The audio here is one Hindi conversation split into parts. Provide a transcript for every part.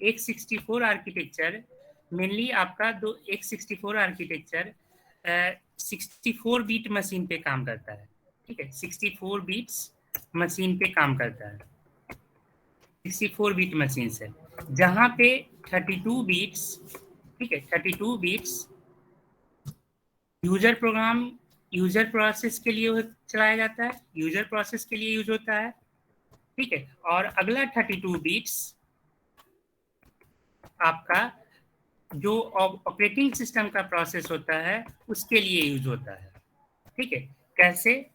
x64 आर्किटेक्चर मेनली आपका x64 आर्किटेक्चर 64 बीट मशीन पे काम करता है, ठीक है, 64 बीट्स मशीन पे काम करता है, 64 बीट मशीन से, जहां पे 32 बीट्स, ठीक है, 32 beats user program, user process के लिए चलाया जाता है, यूजर प्रोसेस के लिए यूज होता है, ठीक है, और अगला 32 बीट्स आपका जो ऑपरेटिंग सिस्टम का प्रोसेस होता है उसके लिए यूज होता है, ठीक है। कैसे?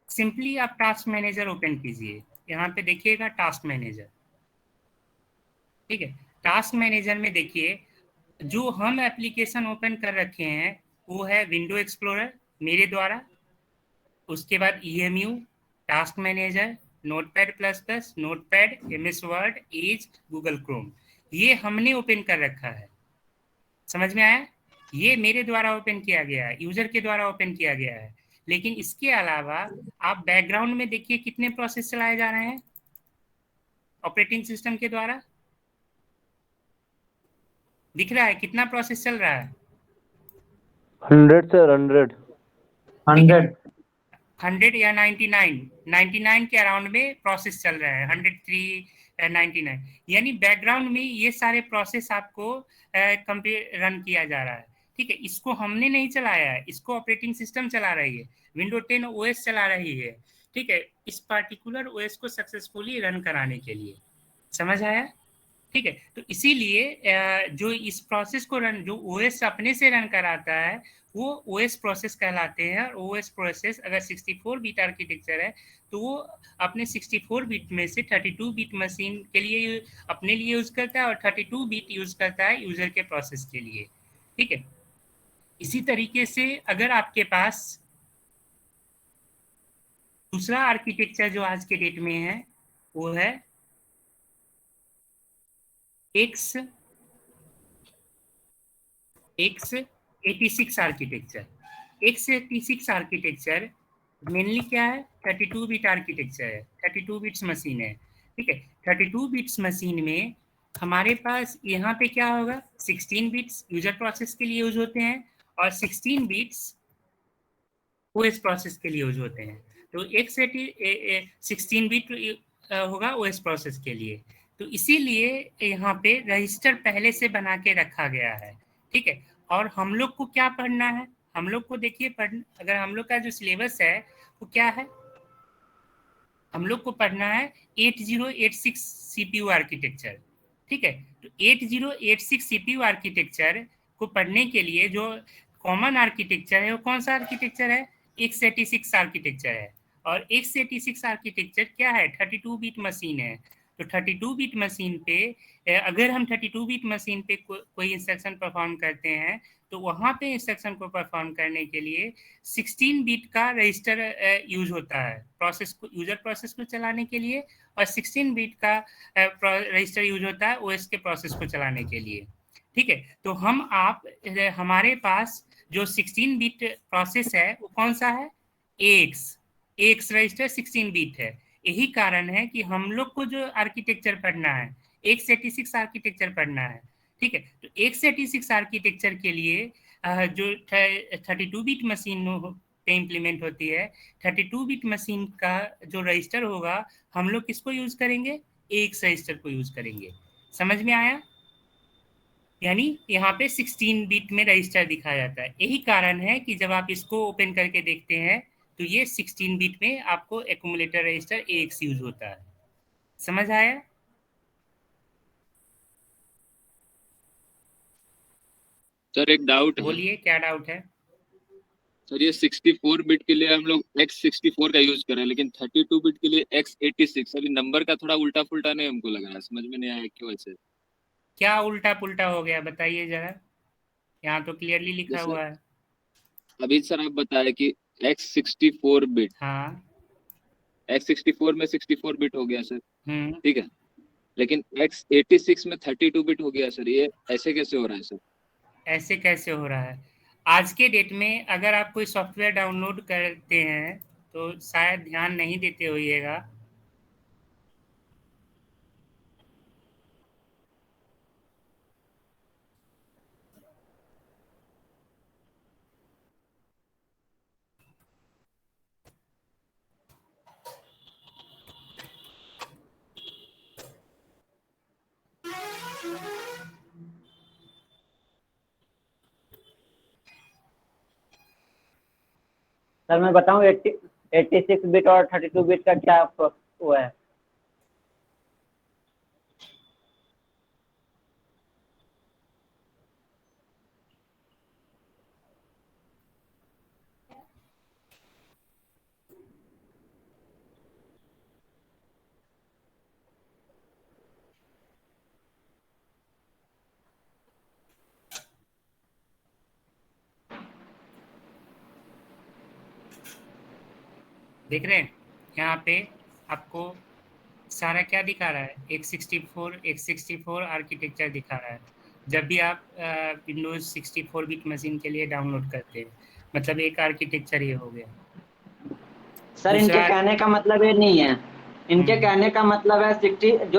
सिंपली आप टास्क मैनेजर ओपन कीजिए, यहाँ पे देखिएगा टास्क मैनेजर, ठीक है। टास्क मैनेजर में देखिए जो हम एप्लीकेशन ओपन कर रखे हैं वो है विंडो एक्सप्लोरर मेरे द्वारा, उसके बाद EMU, task manager, notepad plus plus, notepad, MS word, Edge, Google Chrome, ये हमने ओपन कर रखा है। समझ में आया? ये मेरे द्वारा ओपन किया गया है, यूजर के द्वारा ओपन किया गया है। लेकिन इसके अलावा आप बैकग्राउंड में देखिए कितने प्रोसेस चलाए जा रहे हैं ऑपरेटिंग सिस्टम के द्वारा, दिख रहा है कितना प्रोसेस चल रहा है? 100 सर, 100 100 100 या 99 के अराउंड में प्रोसेस चल रहा है, 103 99, यानी बैकग्राउंड में ये सारे प्रोसेस आपको रन किया जा रहा है, ठीक है। इसको हमने नहीं चलाया है, इसको ऑपरेटिंग सिस्टम चला रही है, विंडो 10 OS चला रही है, ठीक है, इस पार्टिकुलर OS को सक्सेसफुली रन कराने के लिए। समझ आया? ठीक है, तो इसीलिए जो इस प्रोसेस को रन, जो OS अपने से रन कराता है वो OS प्रोसेस कहलाते हैं, और OS प्रोसेस अगर 64 बीट आर्किटेक्चर है तो वो अपने 64 बीट में से 32 बीट मशीन के लिए अपने लिए यूज करता है और 32 बीट यूज करता है यूजर के प्रोसेस के लिए, ठीक है। इसी तरीके से अगर आपके पास दूसरा आर्किटेक्चर जो आज के डेट में है वो है x86 architecture. x86 architecture mainly क्या है? 32 बिट आर्किटेक्चर है, 32 बिट्स मशीन है, ठीक है। 32 बिट्स मशीन में हमारे पास यहाँ पे क्या होगा, 16 बिट्स यूजर प्रोसेस के लिए यूज होते हैं और 16 बिट्स OS प्रोसेस के लिए यूज होते हैं। तो x16 बिट होगा OS प्रोसेस के लिए, तो इसीलिए यहाँ पे रजिस्टर पहले से बना के रखा गया है, ठीक है। और हम लोग को क्या पढ़ना है? हम लोग को देखिए अगर हम लोग का जो सिलेबस है वो क्या है, हम लोग को पढ़ना है 8086 CPU आर्किटेक्चर, ठीक है। तो 8086 CPU आर्किटेक्चर को पढ़ने के लिए जो कॉमन आर्किटेक्चर है वो कौन सा आर्किटेक्चर है? x86 आर्किटेक्चर है। और x86 आर्किटेक्चर क्या है? 32 बिट मशीन है। तो 32 बिट मशीन पे अगर हम 32 बिट मशीन पे कोई इंस्ट्रक्शन परफॉर्म करते हैं तो वहाँ पे इंस्ट्रक्शन को परफॉर्म करने के लिए 16 बिट का रजिस्टर यूज होता है प्रोसेस को, यूजर प्रोसेस को चलाने के लिए, और 16 बिट का रजिस्टर यूज होता है OS के प्रोसेस को चलाने के लिए, ठीक है। तो हमारे पास जो 16 बिट प्रोसेस है वो कौन सा है? AX रजिस्टर 16 बिट है। यही कारण है कि हम लोग को जो आर्किटेक्चर पढ़ना है x86 आर्किटेक्चर पढ़ना है, ठीक है। तो x86 आर्किटेक्चर के लिए जो 32 बिट मशीन पे इम्प्लीमेंट होती है, 32 बिट मशीन का जो रजिस्टर होगा हम लोग किसको यूज करेंगे? AX रजिस्टर को यूज करेंगे। समझ में आया? यानी यहाँ पे 16 बिट में रजिस्टर दिखाया जाता है। यही कारण है कि जब आप इसको ओपन करके देखते हैं तो ये 16 बिट में आपको एक्यूमुलेटर रजिस्टर AX यूज होता है। समझ आया? सर एक डाउट है। बोलिए, क्या डाउट है? सर ये 64 बिट के लिए हम लोग x64 का यूज कर रहे हैं, लेकिन 32 बिट के लिए x86। सर ये नंबर का थोड़ा उल्टा पुल्टा नहीं हमको लग रहा है, समझ में नहीं आया क्यों ऐसे। क्या उल्टा पुल्टा हो गया बताइए जरा, यहाँ तो क्लियरली लिखा जैसे हुआ है। अभी सर आप बताए कि x64 बिट, हाँ। x64 में 64 बिट हो गया सर, हम्म। ठीक है, लेकिन x86 में 32 बिट हो गया सर, ये ऐसे कैसे हो रहा है सर? ऐसे कैसे हो रहा है? आज के डेट में अगर आप कोई सॉफ्टवेयर डाउनलोड करते हैं तो शायद ध्यान नहीं देते होइएगा, सर मैं बताऊं 86 बिट और 32 बिट का क्या वो है? देख रहे हैं यहाँ पे आपको सारा क्या दिखा रहा है, x64 आर्किटेक्चर दिखा रहा है जब भी आप विंडोज 64 बिट मशीन के लिए डाउनलोड करते हैं। मतलब एक आर्किटेक्चर ये हो गया। सर इनके दूसरा कहने का मतलब ये नहीं है, इनके कहने का मतलब है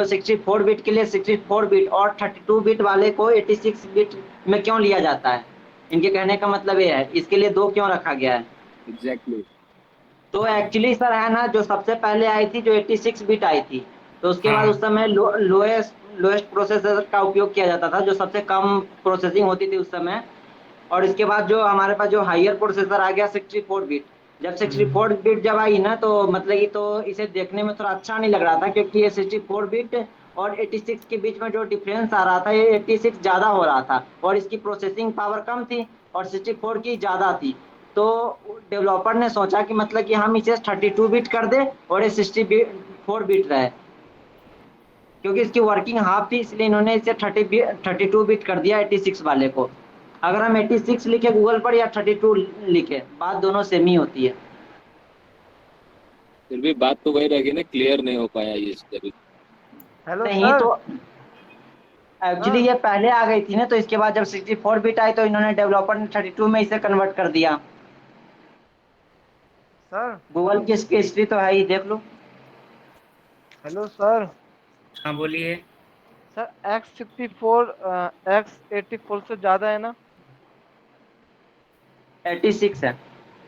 64 बिट के लिए 64 बिट और 32 बिट वाले को 86 बिट में क्यों लिया जाता है, इनके कहने का मतलब ये है, इसके लिए दो क्यों रखा गया है। एग्जैक्टली। तो एक्चुअली सर है ना, जो सबसे पहले आई थी जो 86 बिट आई थी, तो उसके बाद हाँ उस समय लोएस्ट प्रोसेसर का उपयोग किया जाता था, जो सबसे कम प्रोसेसिंग होती थी उस समय। और इसके बाद जो हमारे पास जो हायर प्रोसेसर आ गया 64 बिट, जब 64 बिट जब आई ना, तो मतलब ये तो इसे देखने में थोड़ा अच्छा नहीं लग रहा था, क्योंकि ये 64 बिट और 86 के बीच में जो डिफरेंस आ रहा था, ये 86 ज़्यादा हो रहा था और इसकी प्रोसेसिंग पावर कम थी और 64 की ज़्यादा थी। तो डेवलपर ने सोचा कि मतलब कि हम इसे 32 बिट कर दें और ये 64 बिट रहे, क्योंकि इसकी वर्किंग हाफ थी, इसलिए इन्होंने इसे 32 बिट कर दिया 86 वाले को। अगर हम 86 लिखे गूगल पर या 32 लिखे, बात दोनों सेम ही होती है। फिर भी बात तो वही रहेगी ना, क्लियर नहीं हो पाया ये तभी। हेलो नहीं सर। तो एक्चुअली सर ये पहले आ गई थी ना, तो इसके बाद जब 64 बिट आई तो इन्होंने डेवलपर ने 32 में इसे कन्वर्ट कर दिया। सर गूगल की इसकी हिस्ट्री तो है ही, देख लो। Hello sir. हाँ बोलिए। सर X64 X84 से ज़्यादा है ना? 86 है।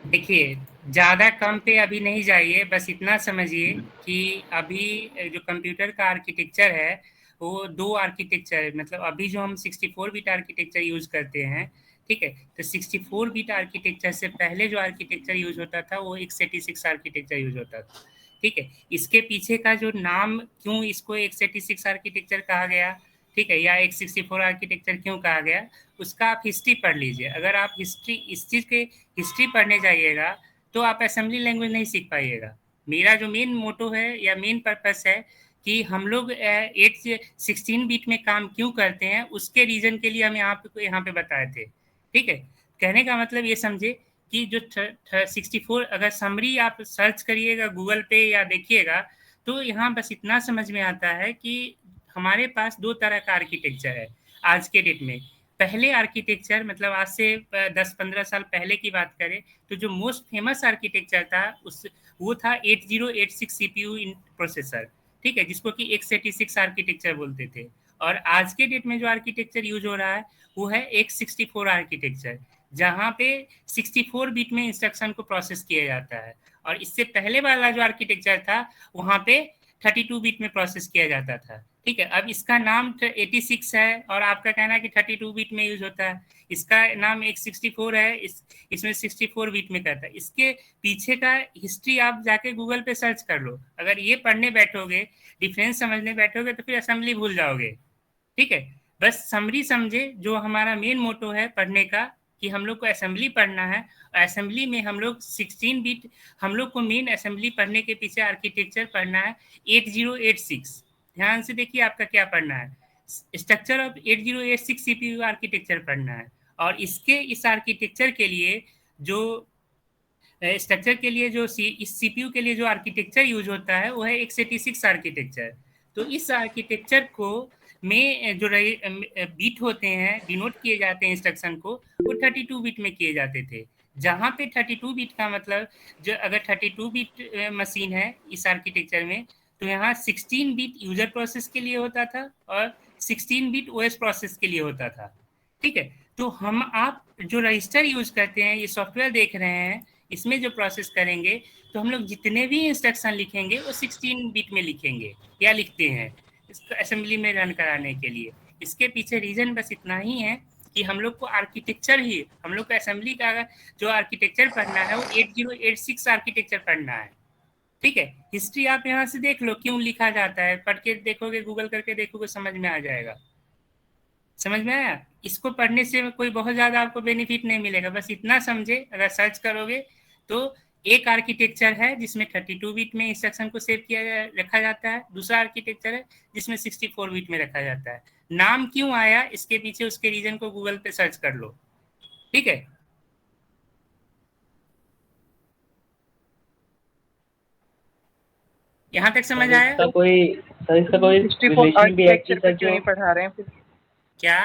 देखिए ज़्यादा कम पे अभी नहीं जाइए, बस इतना समझिए कि अभी जो कंप्यूटर का आर्किटेक्चर है वो दो आर्किटेक्चर, मतलब अभी जो हम 64 बिट आर्किटेक्चर यूज करते हैं, ठीक है, तो 64 बिट आर्किटेक्चर से पहले जो आर्किटेक्चर यूज होता था वो x86 आर्किटेक्चर यूज होता था। ठीक है, इसके पीछे का जो नाम क्यों इसको x86 आर्किटेक्चर कहा गया, ठीक है, या x64 आर्किटेक्चर क्यों कहा गया, उसका आप हिस्ट्री पढ़ लीजिए। अगर आप हिस्ट्री इस चीज़ के हिस्ट्री पढ़ने जाइएगा तो आप असेंबली लैंग्वेज नहीं सीख पाइएगा। मेरा जो मेन मोटो है या मेन पर्पस है कि हम लोग 16 बिट में काम क्यों करते हैं, उसके रीजन के लिए हम यहाँ पे बताए थे। ठीक है, कहने का मतलब ये समझे कि जो 64 अगर समरी आप सर्च करिएगा गूगल पे या देखिएगा, तो यहाँ बस इतना समझ में आता है कि हमारे पास दो तरह का आर्किटेक्चर है आज के डेट में। पहले आर्किटेक्चर मतलब आज से 10-15 साल पहले की बात करें तो जो मोस्ट फेमस आर्किटेक्चर था उस वो था 8086 सीपीयू प्रोसेसर, ठीक है, जिसको कि x86 आर्किटेक्चर बोलते थे। और आज के डेट में जो आर्किटेक्चर यूज हो रहा है वो है x64 आर्किटेक्चर, जहाँ पे 64 बिट में इंस्ट्रक्शन को प्रोसेस किया जाता है। और इससे पहले वाला जो आर्किटेक्चर था वहाँ पे 32 बिट में प्रोसेस किया जाता था। ठीक है, अब इसका नाम 86 है और आपका कहना है कि 32 बिट में यूज होता है। इसका नाम x64 है, इसमें 64 बिट में करता है। इसके पीछे का हिस्ट्री आप जाके गूगल पे सर्च कर लो। अगर ये पढ़ने बैठोगे, डिफरेंस समझने बैठोगे, तो फिर असेंबली भूल जाओगे। ठीक है, बस समरी समझे जो हमारा मेन मोटो है पढ़ने का, कि हम लोग को असेंबली पढ़ना है। असेंबली में हम लोग 16 बिट, हम लोग को मेन असेंबली पढ़ने के पीछे आर्किटेक्चर पढ़ना है 8086। ध्यान से देखिए आपका क्या पढ़ना है, स्ट्रक्चर ऑफ 8086 सीपीयू आर्किटेक्चर पढ़ना है। और इसके इस आर्किटेक्चर के लिए जो स्ट्रक्चर के लिए जो इस सीपीयू के लिए जो आर्किटेक्चर यूज होता है वो है x86 आर्किटेक्चर। तो इस आर्किटेक्चर को में जो बीट होते हैं, डिनोट किए जाते हैं इंस्ट्रक्शन को, वो 32 बिट में किए जाते थे। जहाँ पे 32 बिट का मतलब, जो अगर 32 बिट मशीन है इस आर्किटेक्चर में, तो यहाँ 16 बिट यूजर प्रोसेस के लिए होता था और 16 बिट ओएस प्रोसेस के लिए होता था। ठीक है, तो हम आप जो रजिस्टर यूज करते हैं, ये सॉफ्टवेयर देख रहे हैं, इसमें जो प्रोसेस करेंगे तो हम लोग जितने भी इंस्ट्रक्शन लिखेंगे वो 16 बिट में लिखेंगे या लिखते हैं इसको असेंबली में रन कराने के लिए। इसके पीछे रीजन बस इतना ही है कि हम लोग को आर्किटेक्चर ही, हम लोग को असेंबली का जो आर्किटेक्चर पढ़ना है वो 8086 आर्किटेक्चर पढ़ना है। ठीक है, हिस्ट्री आप यहाँ से देख लो क्यों लिखा जाता है, पढ़ के देखोगे, गूगल करके देखोगे, समझ में आ जाएगा। समझ में आया? इसको पढ़ने से कोई बहुत ज्यादा आपको बेनिफिट नहीं मिलेगा, बस इतना समझे, अगर सर्च करोगे तो एक आर्किटेक्चर है जिसमें 32 बिट में इंस्ट्रक्शन को सेव किया रखा जाता है, दूसरा आर्किटेक्चर है जिसमें 64 बिट में रखा जाता है। नाम क्यों आया इसके पीछे उसके रीजन को गूगल पे सर्च कर लो। ठीक है, यहाँ तक समझ आया? इसका कोई 64 रिलेशन भी है कि आर्किटेक्चर पे क्यों नहीं पढ़ा रहे हैं फिर? क्या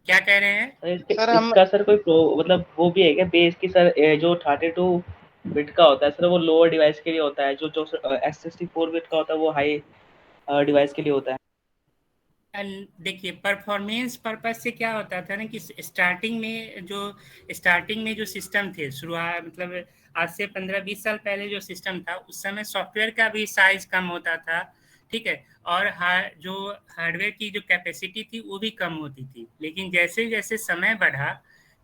क्या कह रहे हैं? सर हम इसका सर कोई मतलब वो भी है क्या बेस की सर, जो 32 बिट का होता है सर वो लोअर डिवाइस के लिए होता है, जो जो x64 बिट का होता है वो हाई डिवाइस के लिए होता है। देखिए, परफॉर्मेंस पर्पज से क्या होता था ना कि स्टार्टिंग में जो सिस्टम थे, शुरुआत मतलब आज से 15-20 साल पहले जो सिस्टम था, उस समय सॉफ्टवेयर का भी साइज कम होता था। ठीक है, और जो हार्डवेयर की जो कैपेसिटी थी वो भी कम होती थी। लेकिन जैसे जैसे समय बढ़ा,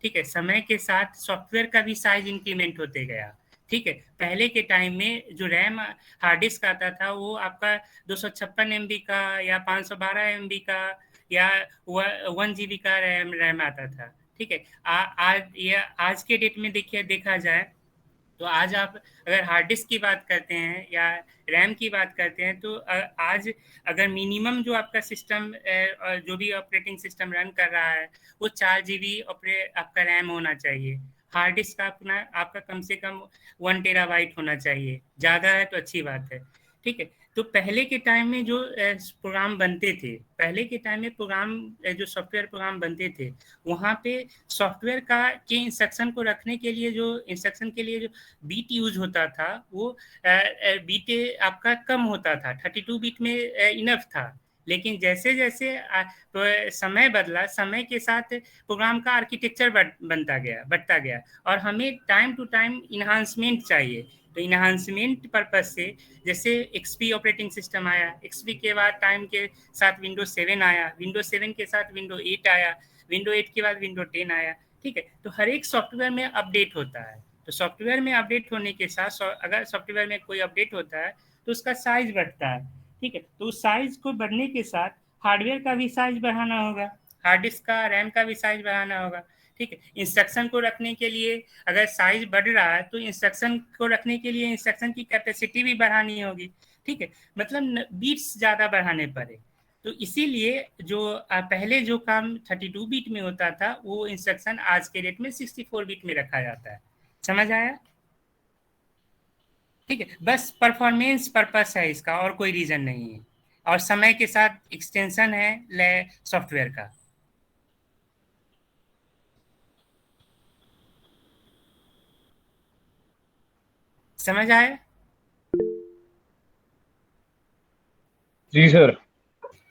ठीक है, समय के साथ सॉफ्टवेयर का भी साइज इंक्रीमेंट होते गया। ठीक है, पहले के टाइम में जो रैम हार्ड डिस्क आता था वो आपका 256 MB का या 512 MB का या 1 GB का रैम आता था। ठीक है, आज के डेट में देखा जाए तो आज आप अगर हार्ड डिस्क की बात करते हैं या रैम की बात करते हैं तो आज अगर मिनिमम जो आपका सिस्टम जो भी ऑपरेटिंग सिस्टम रन कर रहा है वो 4 GB आपका रैम होना चाहिए। हार्ड डिस्क आपका कम से कम 1 टेराबाइट होना चाहिए, ज़्यादा है तो अच्छी बात है। ठीक है, तो पहले के टाइम में जो प्रोग्राम बनते थे, पहले के टाइम में जो सॉफ्टवेयर प्रोग्राम बनते थे, वहाँ पे सॉफ्टवेयर के इंस्ट्रक्शन को रखने के लिए जो बीट यूज होता था वो बीट आपका कम होता था, 32 बीट में इनफ था। लेकिन जैसे जैसे समय बदला, समय के साथ प्रोग्राम का आर्किटेक्चर बढ़ता गया और हमें टाइम टू टाइम इन्हांसमेंट चाहिए। तो इन्हांसमेंट पर्पज से जैसे एक्सपी ऑपरेटिंग सिस्टम आया, एक्सपी के बाद टाइम के साथ विंडोज 7 आया, विंडोज 7 के साथ विंडो 8 आया, विंडो 8 के बाद विंडो 10 आया। ठीक है, तो हर एक सॉफ्टवेयर में अपडेट होता है। तो सॉफ्टवेयर में अपडेट होने के साथ अगर सॉफ्टवेयर में कोई अपडेट होता है तो उसका साइज बढ़ता है। ठीक है, तो उस साइज को बढ़ने के साथ हार्डवेयर का भी साइज बढ़ाना होगा, हार्ड डिस्क का, रैम का भी साइज बढ़ाना होगा। ठीक है, इंस्ट्रक्शन को रखने के लिए अगर साइज बढ़ रहा है तो इंस्ट्रक्शन को रखने के लिए इंस्ट्रक्शन की कैपेसिटी भी बढ़ानी होगी। ठीक है, मतलब बीट्स ज़्यादा बढ़ाने पड़े। तो इसीलिए जो पहले जो काम 32 बीट में होता था वो इंस्ट्रक्शन आज के डेट में 64 बीट में रखा जाता है। समझ आया? ठीक है, बस परफॉर्मेंस पर्पस है इसका, और कोई रीजन नहीं है, और समय के साथ एक्सटेंशन है सॉफ्टवेयर का। समझ आया? जी सर।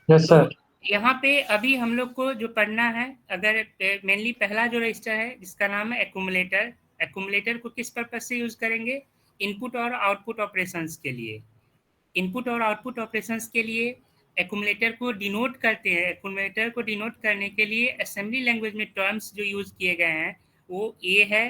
Yes sir. यहाँ पे अभी हम लोग को जो पढ़ना है, अगर मेनली पहला जो रजिस्टर है जिसका नाम है एक्यूमुलेटर, एक्यूमुलेटर को किस पर्पज से यूज करेंगे? इनपुट और आउटपुट ऑपरेशंस के लिए। इनपुट और आउटपुट ऑपरेशंस के लिए एक्यूमुलेटर को डिनोट करते हैं। एक्यूमुलेटर को डिनोट करने के लिए असेंबली लैंग्वेज में टर्म्स जो यूज किए गए हैं वो ए है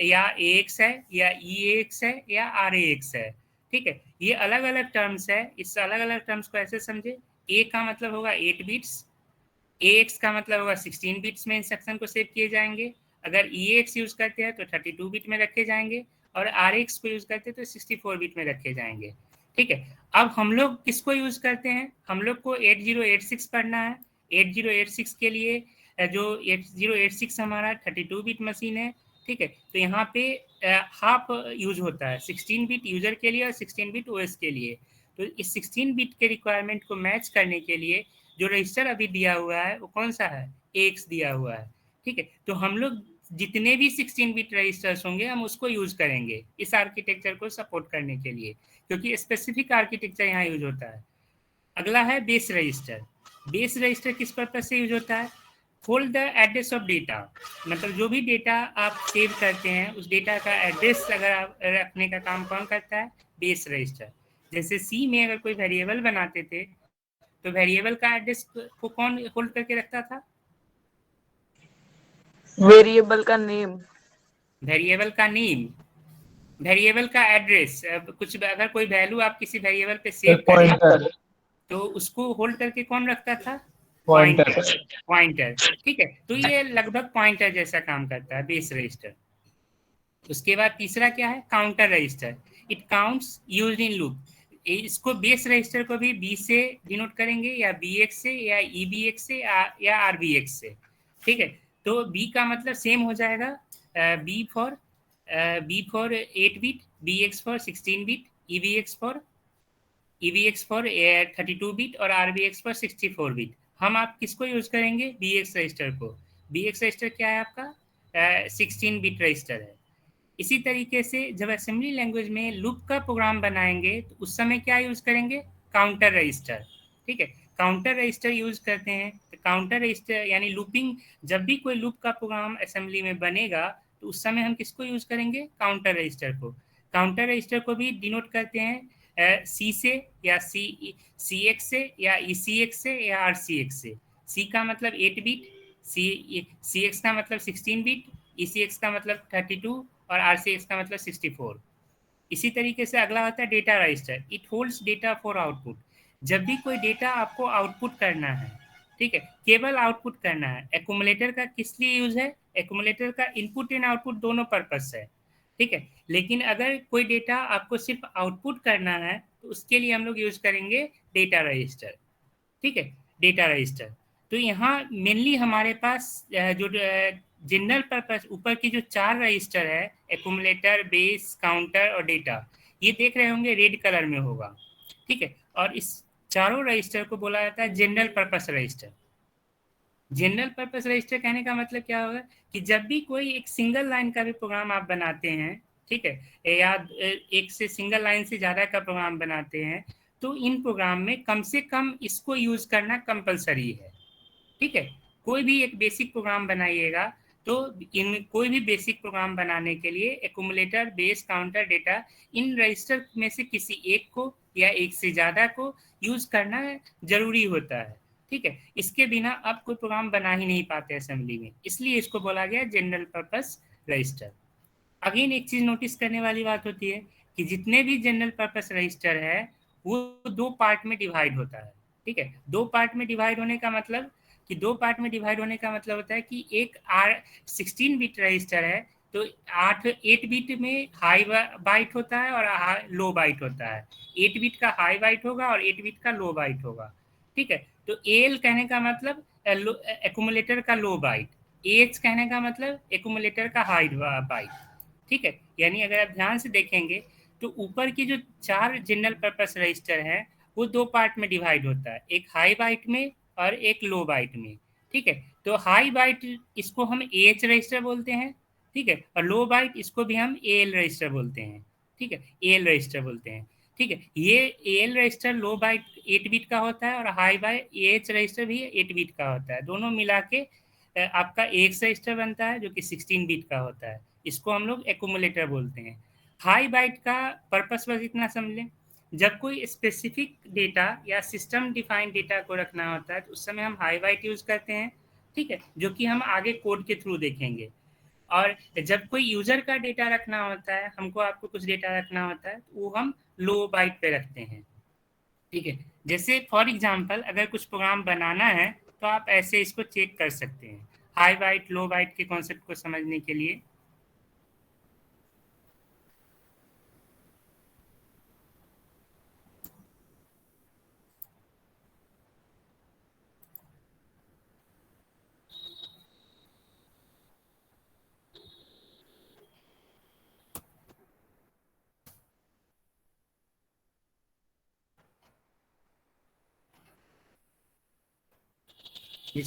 या AX है या EAX है या RAX है। ठीक है, ये अलग अलग टर्म्स है। इस अलग अलग टर्म्स को ऐसे समझे, ए का मतलब होगा 8 बिट्स, AX का मतलब होगा 16 बिट्स में इंस्ट्रक्शन को सेव किए जाएंगे। अगर EAX यूज करते हैं तो 32 बिट में रखे जाएंगे, और RX को यूज करते हैं तो 64 बिट में रखे जाएंगे। ठीक है, अब हम लोग किसको यूज करते हैं? हम लोग को 8086 पढ़ना है। 8086 के लिए जो 8086 हमारा 32 बिट मशीन है। ठीक है, तो यहाँ पे हाफ यूज होता है, 16 बिट यूजर के लिए और 16 बिट OS के लिए। तो इस 16 बिट के रिक्वायरमेंट को मैच करने के लिए जो रजिस्टर अभी दिया हुआ है वो कौन सा है? AX दिया हुआ है। ठीक है, तो हम लोग जितने भी 16 बिट रजिस्टर्स होंगे हम उसको यूज करेंगे इस आर्किटेक्चर को सपोर्ट करने के लिए, क्योंकि स्पेसिफिक आर्किटेक्चर यहाँ यूज होता है। अगला है बेस रजिस्टर। बेस रजिस्टर किस पर्पज से यूज होता है? Hold the address of data, मतलब जो भी डेटा आप सेव करते हैं उस डेटा का एड्रेस अगर आप रखने का काम कौन करता है? Base register. जैसे सी में अगर कोई वेरिएबल बनाते थे तो वेरिएबल का एड्रेस को कौन होल्ड करके रखता था? वेरिएबल का नेम। वेरिएबल का नेम, वेरिएबल का एड्रेस, कुछ अगर कोई वैल्यू आप किसी वेरिएबल पे सेव करें पॉइंटर, तो उसको होल्ड करके कौन रखता था? पॉइंटर। पॉइंटर। ठीक है, तो ये लगभग पॉइंटर जैसा काम करता है, बेस रजिस्टर। उसके बाद तीसरा क्या है? Counter register. It counts used in loop. इसको बेस रजिस्टर को भी बी से डिनोट करेंगे, या बी एक्स से, या ई बी एक्स से, या आर बी एक्स से। ठीक है, तो बी का मतलब सेम हो जाएगा, B for 8 bit, B X for 16 bit, E B X for 32 bit, और R B X for 64 bit. हम आप किसको यूज करेंगे? बी एक्स रजिस्टर को। बी एक्स रजिस्टर क्या है आपका? 16 बिट रजिस्टर है। इसी तरीके से जब असेंबली लैंग्वेज में लूप का प्रोग्राम बनाएंगे तो उस समय क्या यूज करेंगे? Counter register. ठीक है, काउंटर रजिस्टर यूज करते हैं। तो काउंटर रजिस्टर यानी लूपिंग, जब भी कोई लूप का प्रोग्राम असेंबली में बनेगा तो उस समय हम किसको यूज करेंगे? काउंटर रजिस्टर को। काउंटर रजिस्टर को भी डिनोट करते हैं सी से, या सी एक्स से, या ई सी एक्स से, या आर सी एक्स से। सी का मतलब 8 बिट, सी एक्स का मतलब 16 बिट, ई सी एक्स का मतलब 32, और आर सी एक्स का मतलब 64। इसी तरीके से अगला होता है data register. It holds data for output. जब भी कोई डेटा आपको आउटपुट करना है, ठीक है, केवल आउटपुट करना है। एक्यूमुलेटर का किस लिए यूज है? एक्यूमुलेटर का इनपुट एंड आउटपुट दोनों पर्पस है। ठीक है, लेकिन अगर कोई डेटा आपको सिर्फ आउटपुट करना है तो उसके लिए हम लोग यूज करेंगे डेटा रजिस्टर। ठीक है, डेटा रजिस्टर। तो यहाँ मेनली हमारे पास जो जनरल पर्पस ऊपर की जो 4 रजिस्टर है, एक्यूमुलेटर, बेस, काउंटर और डेटा, ये देख रहे होंगे रेड कलर में होगा। ठीक है, और इस चारों रजिस्टर को बोला जाता है general purpose register. General purpose register कहने का मतलब क्या होगा कि जब भी कोई एक सिंगल लाइन का भी प्रोग्राम आप बनाते हैं, ठीक है, या एक से सिंगल लाइन से ज्यादा का प्रोग्राम बनाते हैं, तो इन प्रोग्राम में कम से कम इसको यूज करना कंपलसरी है। ठीक है, कोई भी एक बेसिक प्रोग्राम बनाइएगा तो इन कोई भी बेसिक प्रोग्राम बनाने के लिए accumulator, base, counter, data, in register में से किसी एक को या एक से ज्यादा को यूज करना जरूरी होता है। ठीक है, इसके बिना आप कोई प्रोग्राम बना ही नहीं पाते असेंबली में, इसलिए इसको बोला गया जनरल पर्पस रजिस्टर। अगेन एक चीज नोटिस करने वाली बात होती है कि जितने भी जनरल पर्पस रजिस्टर है वो 2 पार्ट में डिवाइड होता है। ठीक है, 2 पार्ट में डिवाइड होने का मतलब कि 2 पार्ट में डिवाइड होने का मतलब होता है कि एक 16 बिट रजिस्टर है तो 8 बिट में हाई बाइट होता है और लो बाइट होता है। 8 बिट का हाई बाइट होगा और 8 बिट का लो बाइट होगा। ठीक है, तो एल कहने का मतलब एक्यूमुलेटर का लो बाइट, एच कहने का मतलब एक्यूमुलेटर का हाई बाइट। ठीक है, यानी अगर आप ध्यान से देखेंगे तो ऊपर की जो 4 जनरल पर्पस रजिस्टर हैं वो 2 पार्ट में डिवाइड होता है, एक हाई बाइट में और एक लो बाइट में। ठीक है, तो हाई बाइट इसको हम एच रजिस्टर बोलते हैं। ठीक है, और लो बाइट इसको भी हम एल रजिस्टर बोलते हैं। ठीक है, एल रजिस्टर बोलते हैं। ठीक है, ये एल रजिस्टर लो बाइट 8 बिट का होता है और हाई बाइट एच रजिस्टर भी 8 बिट का होता है। दोनों मिला के आपका एक रजिस्टर बनता है जो कि 16 बिट का होता है। इसको हम लोग एक्यूमुलेटर बोलते हैं। हाई बाइट का पर्पस बस इतना समझ लें, जब कोई स्पेसिफिक डेटा या सिस्टम डिफाइंड डेटा को रखना होता है तो उस समय हम हाई बाइट यूज करते हैं। ठीक है, जो कि हम आगे कोड के थ्रू देखेंगे। और जब कोई यूजर का डेटा रखना होता है, हमको आपको कुछ डेटा रखना होता है, तो वो हम लो बाइट पे रखते हैं। ठीक है, जैसे फॉर एग्जांपल अगर कुछ प्रोग्राम बनाना है तो आप ऐसे इसको चेक कर सकते हैं हाई बाइट लो बाइट के कॉन्सेप्ट को समझने के लिए।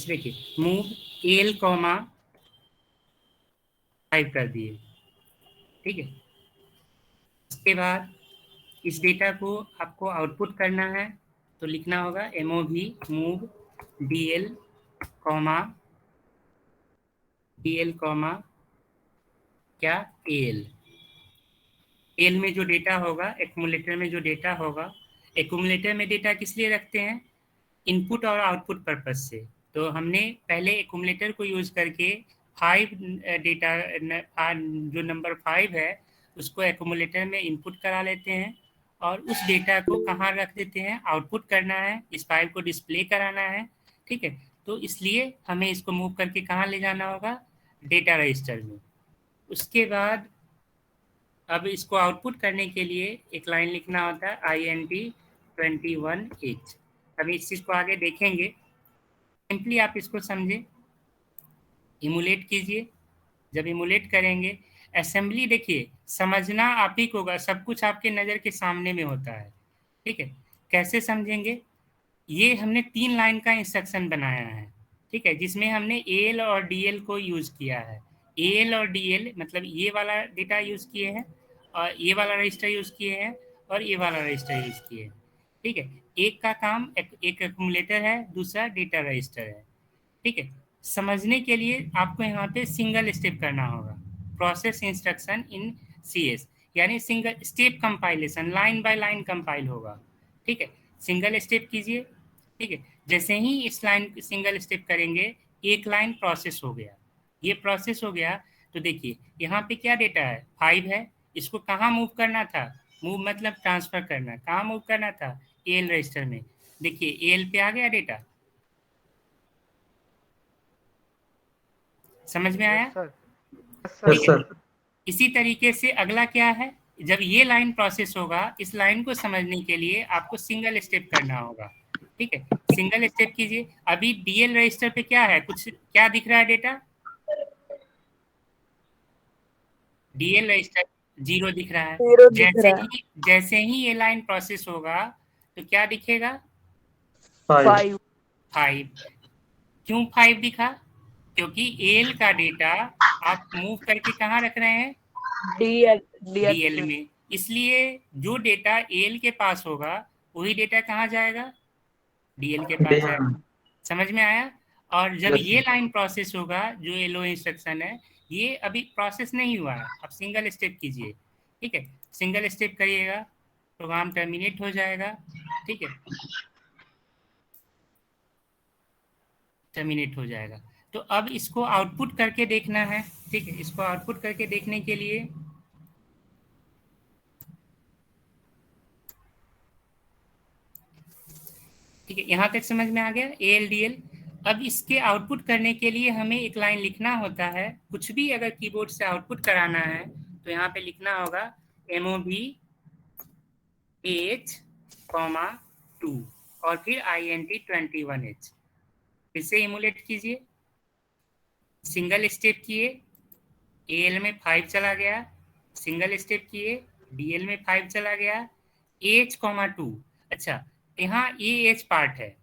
देखिए मूव एल कॉमा टाइप कर दिए। ठीक है, उसके बाद इस डेटा को आपको आउटपुट करना है तो लिखना होगा MOV मूव DL कॉमा क्या AL। एल में जो डेटा होगा, एक्यूमुलेटर में जो डेटा होगा, एक्यूमुलेटर में डेटा किस लिए रखते हैं? इनपुट और आउटपुट पर्पज से। तो हमने पहले एक्यूमुलेटर को यूज करके 5 डेटा जो नंबर 5 है उसको एक्यूमुलेटर में इनपुट करा लेते हैं और उस डेटा को कहाँ रख देते हैं, आउटपुट करना है, इस 5 को डिस्प्ले कराना है, ठीक है। तो इसलिए हमें इसको मूव करके कहाँ ले जाना होगा, डेटा रजिस्टर में। उसके बाद अब इसको आउटपुट करने के लिए एक लाइन लिखना होता है INT 21H। अभी इस चीज़ को आगे देखेंगे, सिंपली आप इसको समझे, इमुलेट कीजिए। जब इमुलेट करेंगे, असेंबली देखिए समझना आप ही को होगा, सब कुछ आपके नज़र के सामने में होता है, ठीक है। कैसे समझेंगे, ये हमने 3 लाइन का इंस्ट्रक्शन बनाया है, ठीक है, जिसमें हमने AL और DL को यूज़ किया है। AL और DL मतलब ये वाला डेटा यूज़ किए हैं और ये वाला रजिस्टर यूज़ किए हैं और ये वाला रजिस्टर यूज़ किए हैं, ठीक है। एक का काम एक एक्यूमुलेटर है, दूसरा डेटा रजिस्टर है, ठीक है। समझने के लिए आपको यहाँ पे सिंगल स्टेप करना होगा, प्रोसेस इंस्ट्रक्शन इन CS, यानी single step compilation, line by line compile होगा, ठीक है। सिंगल स्टेप कीजिए, ठीक है। जैसे ही इस लाइन सिंगल स्टेप करेंगे, एक लाइन प्रोसेस हो गया। ये प्रोसेस हो गया तो देखिए यहाँ पे क्या डेटा है, 5 है। इसको कहाँ मूव करना था, मूव मतलब ट्रांसफर करना, कहाँ मूव करना था, AL रजिस्टर में। देखिए AL पे आ गया डेटा, समझ में आया? यस सर, यस ठीक है। सर। इसी तरीके से अगला क्या है, जब ये लाइन प्रोसेस होगा, इस लाइन को समझने के लिए आपको सिंगल स्टेप करना होगा, ठीक है। सिंगल स्टेप कीजिए। अभी DL रजिस्टर पे क्या है, कुछ क्या दिख रहा है डेटा, DL रजिस्टर 0 दिख रहा है। 0 दिख रहा है। जैसे ही ये लाइन प्रोसेस होगा तो क्या दिखेगा, 5 5। क्यों 5 दिखा, क्योंकि AL का डेटा आप मूव करके कहाँ रख रहे हैं, DL में। इसलिए जो डेटा AL के पास होगा वही डेटा कहाँ जाएगा, DL के पास जाएगा। समझ में आया? और जब ये लाइन प्रोसेस होगा, जो LO इंस्ट्रक्शन है, ये अभी प्रोसेस नहीं हुआ है, आप सिंगल स्टेप कीजिए, ठीक है। सिंगल स्टेप करिएगा, प्रोग्राम टर्मिनेट हो जाएगा, ठीक है, टर्मिनेट हो जाएगा। तो अब इसको आउटपुट करके देखना है, ठीक है। इसको आउटपुट करके देखने के लिए ठीक है, यहाँ तक समझ में आ गया AL DL। अब इसके आउटपुट करने के लिए हमें एक लाइन लिखना होता है, कुछ भी अगर कीबोर्ड से आउटपुट कराना है तो यहाँ पे लिखना होगा MOV H, 2 और फिर INT 21H। फिर से इमुलेट कीजिए, सिंगल स्टेप किए, AL में 5 चला गया, सिंगल स्टेप किए, DL में 5 चला गया, H, 2। अच्छा, यहाँ AH पार्ट है,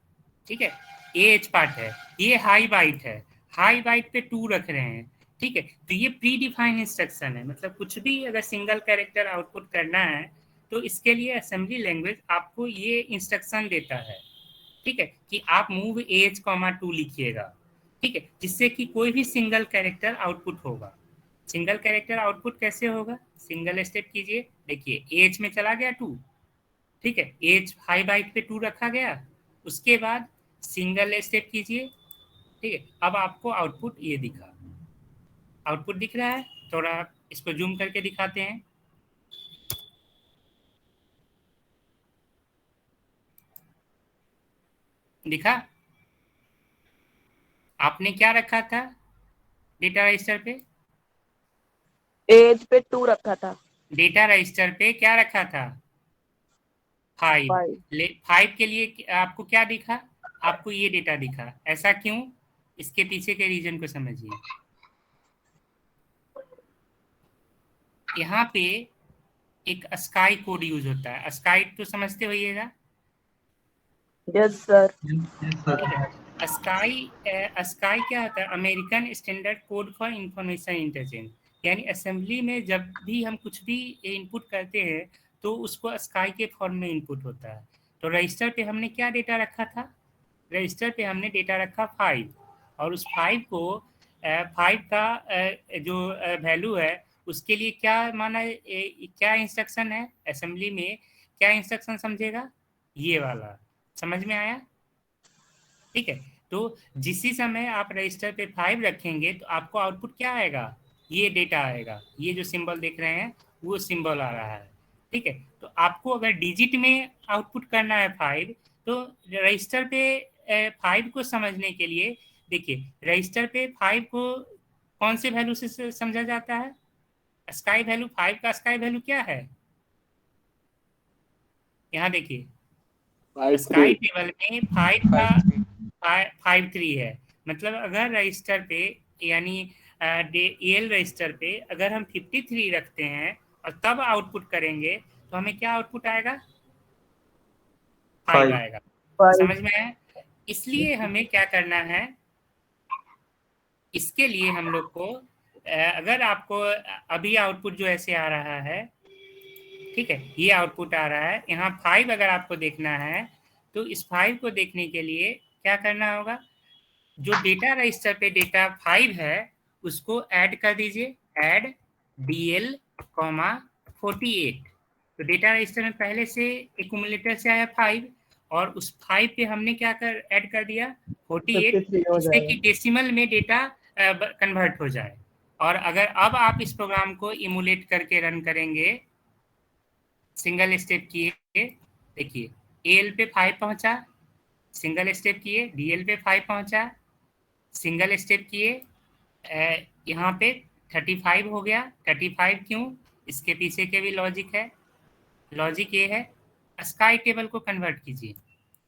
ठीक है, AH पार्ट है, ये हाई बाइट है, हाई बाइट पे 2 रख रहे हैं, ठीक है। तो ये प्री डिफाइंड इंस्ट्रक्शन है, मतलब कुछ भी अगर सिंगल कैरेक्टर आउटपुट करना है तो इसके लिए असेंबली लैंग्वेज आपको ये इंस्ट्रक्शन देता है, ठीक है, कि आप मूव AH, 2 लिखिएगा, ठीक है, जिससे कि कोई भी सिंगल कैरेक्टर आउटपुट होगा। सिंगल कैरेक्टर आउटपुट कैसे होगा, सिंगल स्टेप कीजिए, देखिए AH में चला गया 2, ठीक है, AH हाई बाइट पे 2 रखा गया, उसके बाद सिंगल स्टेप कीजिए, ठीक है। अब आपको आउटपुट ये दिखा, आउटपुट दिख रहा है, थोड़ा इसको जूम करके दिखाते हैं। दिखा, आपने क्या रखा था डेटा रजिस्टर पे, एज पे 2 रखा था। डेटा रजिस्टर पे क्या रखा था, 5। 5 के लिए आपको क्या दिखा, आपको ये डेटा दिखा, ऐसा क्यों, इसके पीछे के रीजन को समझिए। यहाँ पे एक स्काई कोड यूज होता है, स्काई तो समझते होइएगा, यस सर। स्काई स्काई क्या होता है, American standard code for information interchange, यानी असेंबली में जब भी हम कुछ भी इनपुट करते हैं तो उसको स्काई के फॉर्म में इनपुट होता है। तो रजिस्टर पे हमने क्या डेटा रखा था, रजिस्टर पे हमने डेटा रखा 5, और उस 5 को 5 का जो वैल्यू है उसके लिए क्या माना, क्या इंस्ट्रक्शन है असेंबली में, क्या इंस्ट्रक्शन समझेगा, ये वाला, समझ में आया? ठीक है। तो जिस ही समय आप रजिस्टर पे 5 रखेंगे तो आपको आउटपुट क्या आएगा, ये डेटा आएगा, ये जो सिंबल देख रहे हैं वो सिंबल आ रहा है। ठीक है, तो आपको अगर डिजिट में आउटपुट करना है 5, तो रजिस्टर पे 5 को समझने के लिए देखिए, रजिस्टर पे 5 को कौन से वैल्यू से समझा जाता है, स्काई वैल्यू 5 का स्काई वैल्यू क्या है, यहाँ देखिए 5-3। स्काई टेबल में 5 का 5-3 है। मतलब अगर रजिस्टर पे यानी एल रजिस्टर पे अगर हम 53 रखते हैं और तब आउटपुट करेंगे तो हमें क्या आउटपुट आएगा, 5 आएगा। 5 समझ में आया? इसलिए हमें क्या करना है, इसके लिए हम लोग को अगर आपको अभी आउटपुट जो ऐसे आ रहा है, ठीक है, ये आउटपुट आ रहा है, यहाँ 5 अगर आपको देखना है तो इस 5 को देखने के लिए क्या करना होगा, जो डेटा रजिस्टर पे डेटा 5 है उसको ऐड कर दीजिए, ऐड DL, 48। तो डेटा रजिस्टर में पहले से एक्यूमुलेटर से आया 5 और उस 5 पे हमने क्या कर ऐड कर दिया 48, 53 हो जिससे कि जाएगा। डेसिमल में डेटा कन्वर्ट हो जाए। और अगर अब आप इस प्रोग्राम को इमुलेट करके रन करेंगे, सिंगल स्टेप किए, देखिए AL पे 5 पहुंचा, सिंगल स्टेप किए, DL पे 5 पहुंचा, सिंगल स्टेप किए, यहाँ पे 35 हो गया। 35 क्यों, इसके पीछे के भी लॉजिक है। लॉजिक ये है, स्काई टेबल को कन्वर्ट कीजिए।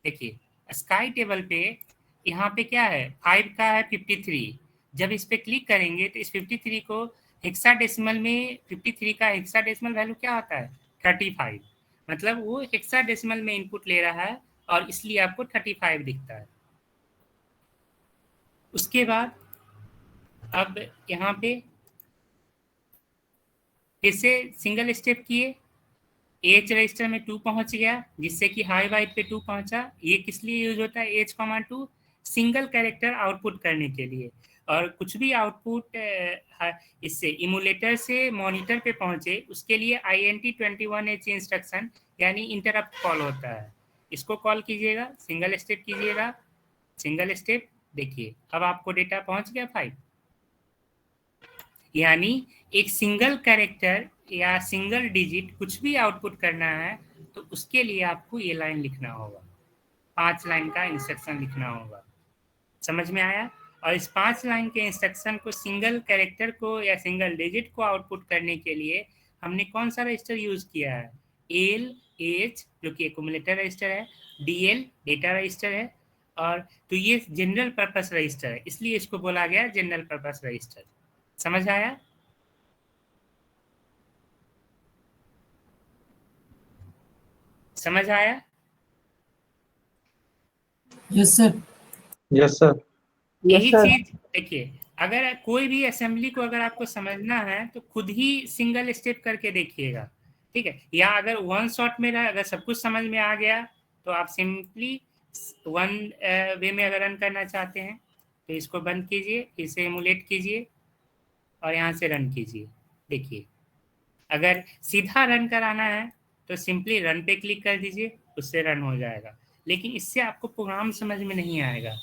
देखिए स्काई टेबल पे यहाँ पे क्या है, 5 का है 53। जब इस पे क्लिक करेंगे तो इस 53 को हेक्साडेसिमल में 53 का हेक्साडेसिमल वैल्यू क्या होता है, 35। मतलब वो हेक्साडेसिमल में इनपुट ले रहा है और इसलिए आपको 35 दिखता है। उसके बाद अब यहाँ पे फिर से सिंगल स्टेप किए, एच रजिस्टर में 2 पहुंच गया, जिससे कि हाई बाइट पे 2 पहुंचा। ये किस लिए यूज होता है H,2, सिंगल कैरेक्टर आउटपुट करने के लिए। और कुछ भी आउटपुट इससे इमुलेटर से मॉनिटर पे पहुंचे उसके लिए INT21H इंस्ट्रक्शन यानी इंटरप्ट कॉल होता है, इसको कॉल कीजिएगा, सिंगल स्टेप कीजिएगा, सिंगल स्टेप। देखिए अब आपको डेटा पहुंच गया 5। यानी एक सिंगल कैरेक्टर या सिंगल डिजिट कुछ भी आउटपुट करना है तो उसके लिए आपको ये लाइन लिखना होगा, 5 लाइन का इंस्ट्रक्शन लिखना होगा। समझ में आया? और इस 5 लाइन के इंस्ट्रक्शन को सिंगल कैरेक्टर को या सिंगल डिजिट को आउटपुट करने के लिए हमने कौन सा रजिस्टर यूज किया है, एल एच जो कि एक्यूमुलेटर रजिस्टर है, DL डेटा रजिस्टर है, और तो ये जनरल पर्पस रजिस्टर है, इसलिए इसको बोला गया जनरल पर्पस रजिस्टर। समझ आया? समझ आया? Yes sir. Yes sir. यही सर। चीज देखिए, अगर कोई भी असेंबली को अगर आपको समझना है तो खुद ही सिंगल स्टेप करके देखिएगा, ठीक है। या अगर वन शॉट में रहा, अगर सब कुछ समझ में आ गया तो आप सिंपली वन वे में अगर रन करना चाहते हैं तो इसको बंद कीजिए, इसे एमुलेट कीजिए और यहाँ से रन कीजिए। देखिए अगर सीधा रन कराना है तो सिंपली रन पे क्लिक कर दीजिए, उससे रन हो जाएगा। लेकिन इससे आपको प्रोग्राम समझ में नहीं आएगा।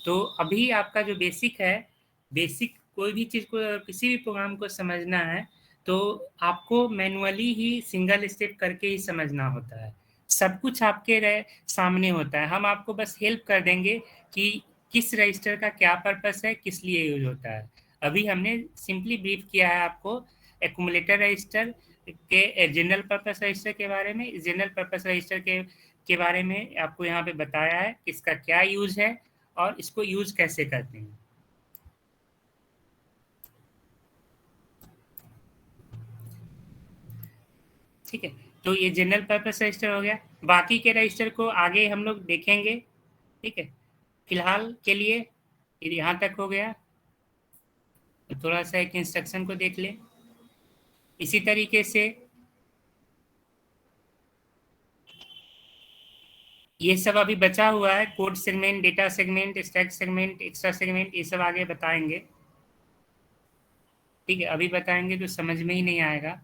तो अभी आपका जो बेसिक है, बेसिक कोई भी चीज़ को किसी भी प्रोग्राम को समझना है तो आपको मैनुअली ही सिंगल स्टेप करके ही समझना होता है। सब कुछ आपके सामने होता है, हम आपको बस हेल्प कर देंगे कि किस रजिस्टर का क्या पर्पस है, किस लिए यूज होता है। अभी हमने सिंपली ब्रीफ किया है आपको एक्यूमुलेटर रजिस्टर के जनरल पर्पस रजिस्टर के बारे में, जनरल पर्पस रजिस्टर के बारे में आपको यहाँ पे बताया है इसका क्या यूज है और इसको यूज कैसे करते हैं। ठीक है, तो ये जनरल पर्पस रजिस्टर हो गया। बाकी के रजिस्टर को आगे हम लोग देखेंगे, ठीक है। फिलहाल के लिए यहाँ तक हो गया, तो थोड़ा सा एक इंस्ट्रक्शन को देख लें। इसी तरीके से ये सब अभी बचा हुआ है, code segment, data segment, stack segment, extra segment, ये सब आगे बताएंगे, ठीक है। अभी बताएंगे तो समझ में ही नहीं आएगा।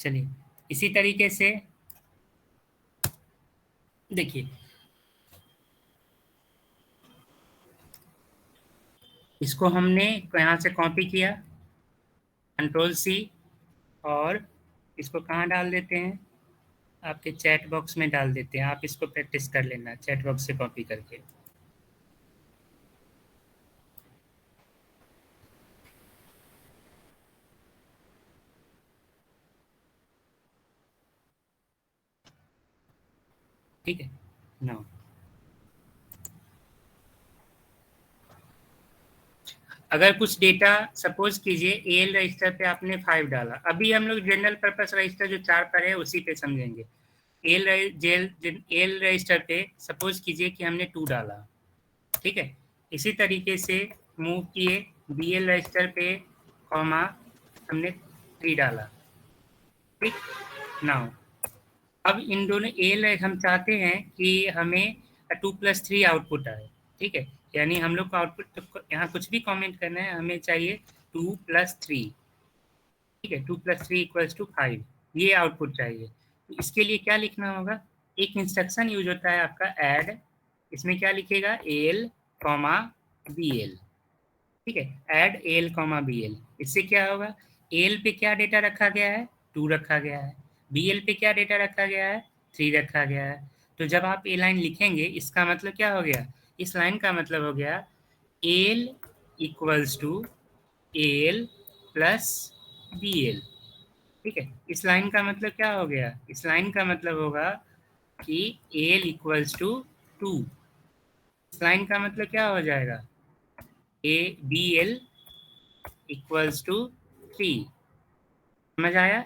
चलिए इसी तरीके से देखिए, इसको हमने यहाँ से कॉपी किया, Ctrl+C, और इसको कहाँ डाल देते हैं, आपके चैट बॉक्स में डाल देते हैं। आप इसको प्रैक्टिस कर लेना चैट बॉक्स से कॉपी करके। ठीक है ना। अगर कुछ डेटा सपोज कीजिए एल रजिस्टर पे आपने 5 डाला, अभी हम लोग जनरल पर्पस रजिस्टर जो 4 पर है उसी पे समझेंगे। एल रजिस्टर पे सपोज कीजिए कि हमने 2 डाला, ठीक है। इसी तरीके से मूव किए बीएल रजिस्टर पे, कॉमा हमने 3 डाला, ठीक। नाउ अब इन दोनों एल हम चाहते हैं कि हमें 2+3 आउटपुट आए, ठीक है। यानी हम लोग को आउटपुट तो यहाँ कुछ भी कमेंट करना है, हमें चाहिए 2+3, ठीक है। 2+3 = 5, ये आउटपुट चाहिए। तो इसके लिए क्या लिखना होगा, एक इंस्ट्रक्शन यूज होता है आपका ऐड, इसमें क्या लिखेगा एल कॉमा बी एल, ठीक है। Add L comma B L, इससे क्या होगा, एल पे क्या डेटा रखा गया है, 2 रखा गया है, बी एल पे क्या डेटा रखा गया है, 3 रखा गया है। तो जब आप ए लाइन लिखेंगे इसका मतलब क्या हो गया, इस लाइन का मतलब हो गया L = L plus B L, ठीक है। इस लाइन का मतलब क्या हो गया, इस लाइन का मतलब होगा कि एल = 2, इस लाइन का मतलब क्या हो जाएगा, ए बी एल = 3, समझ आया।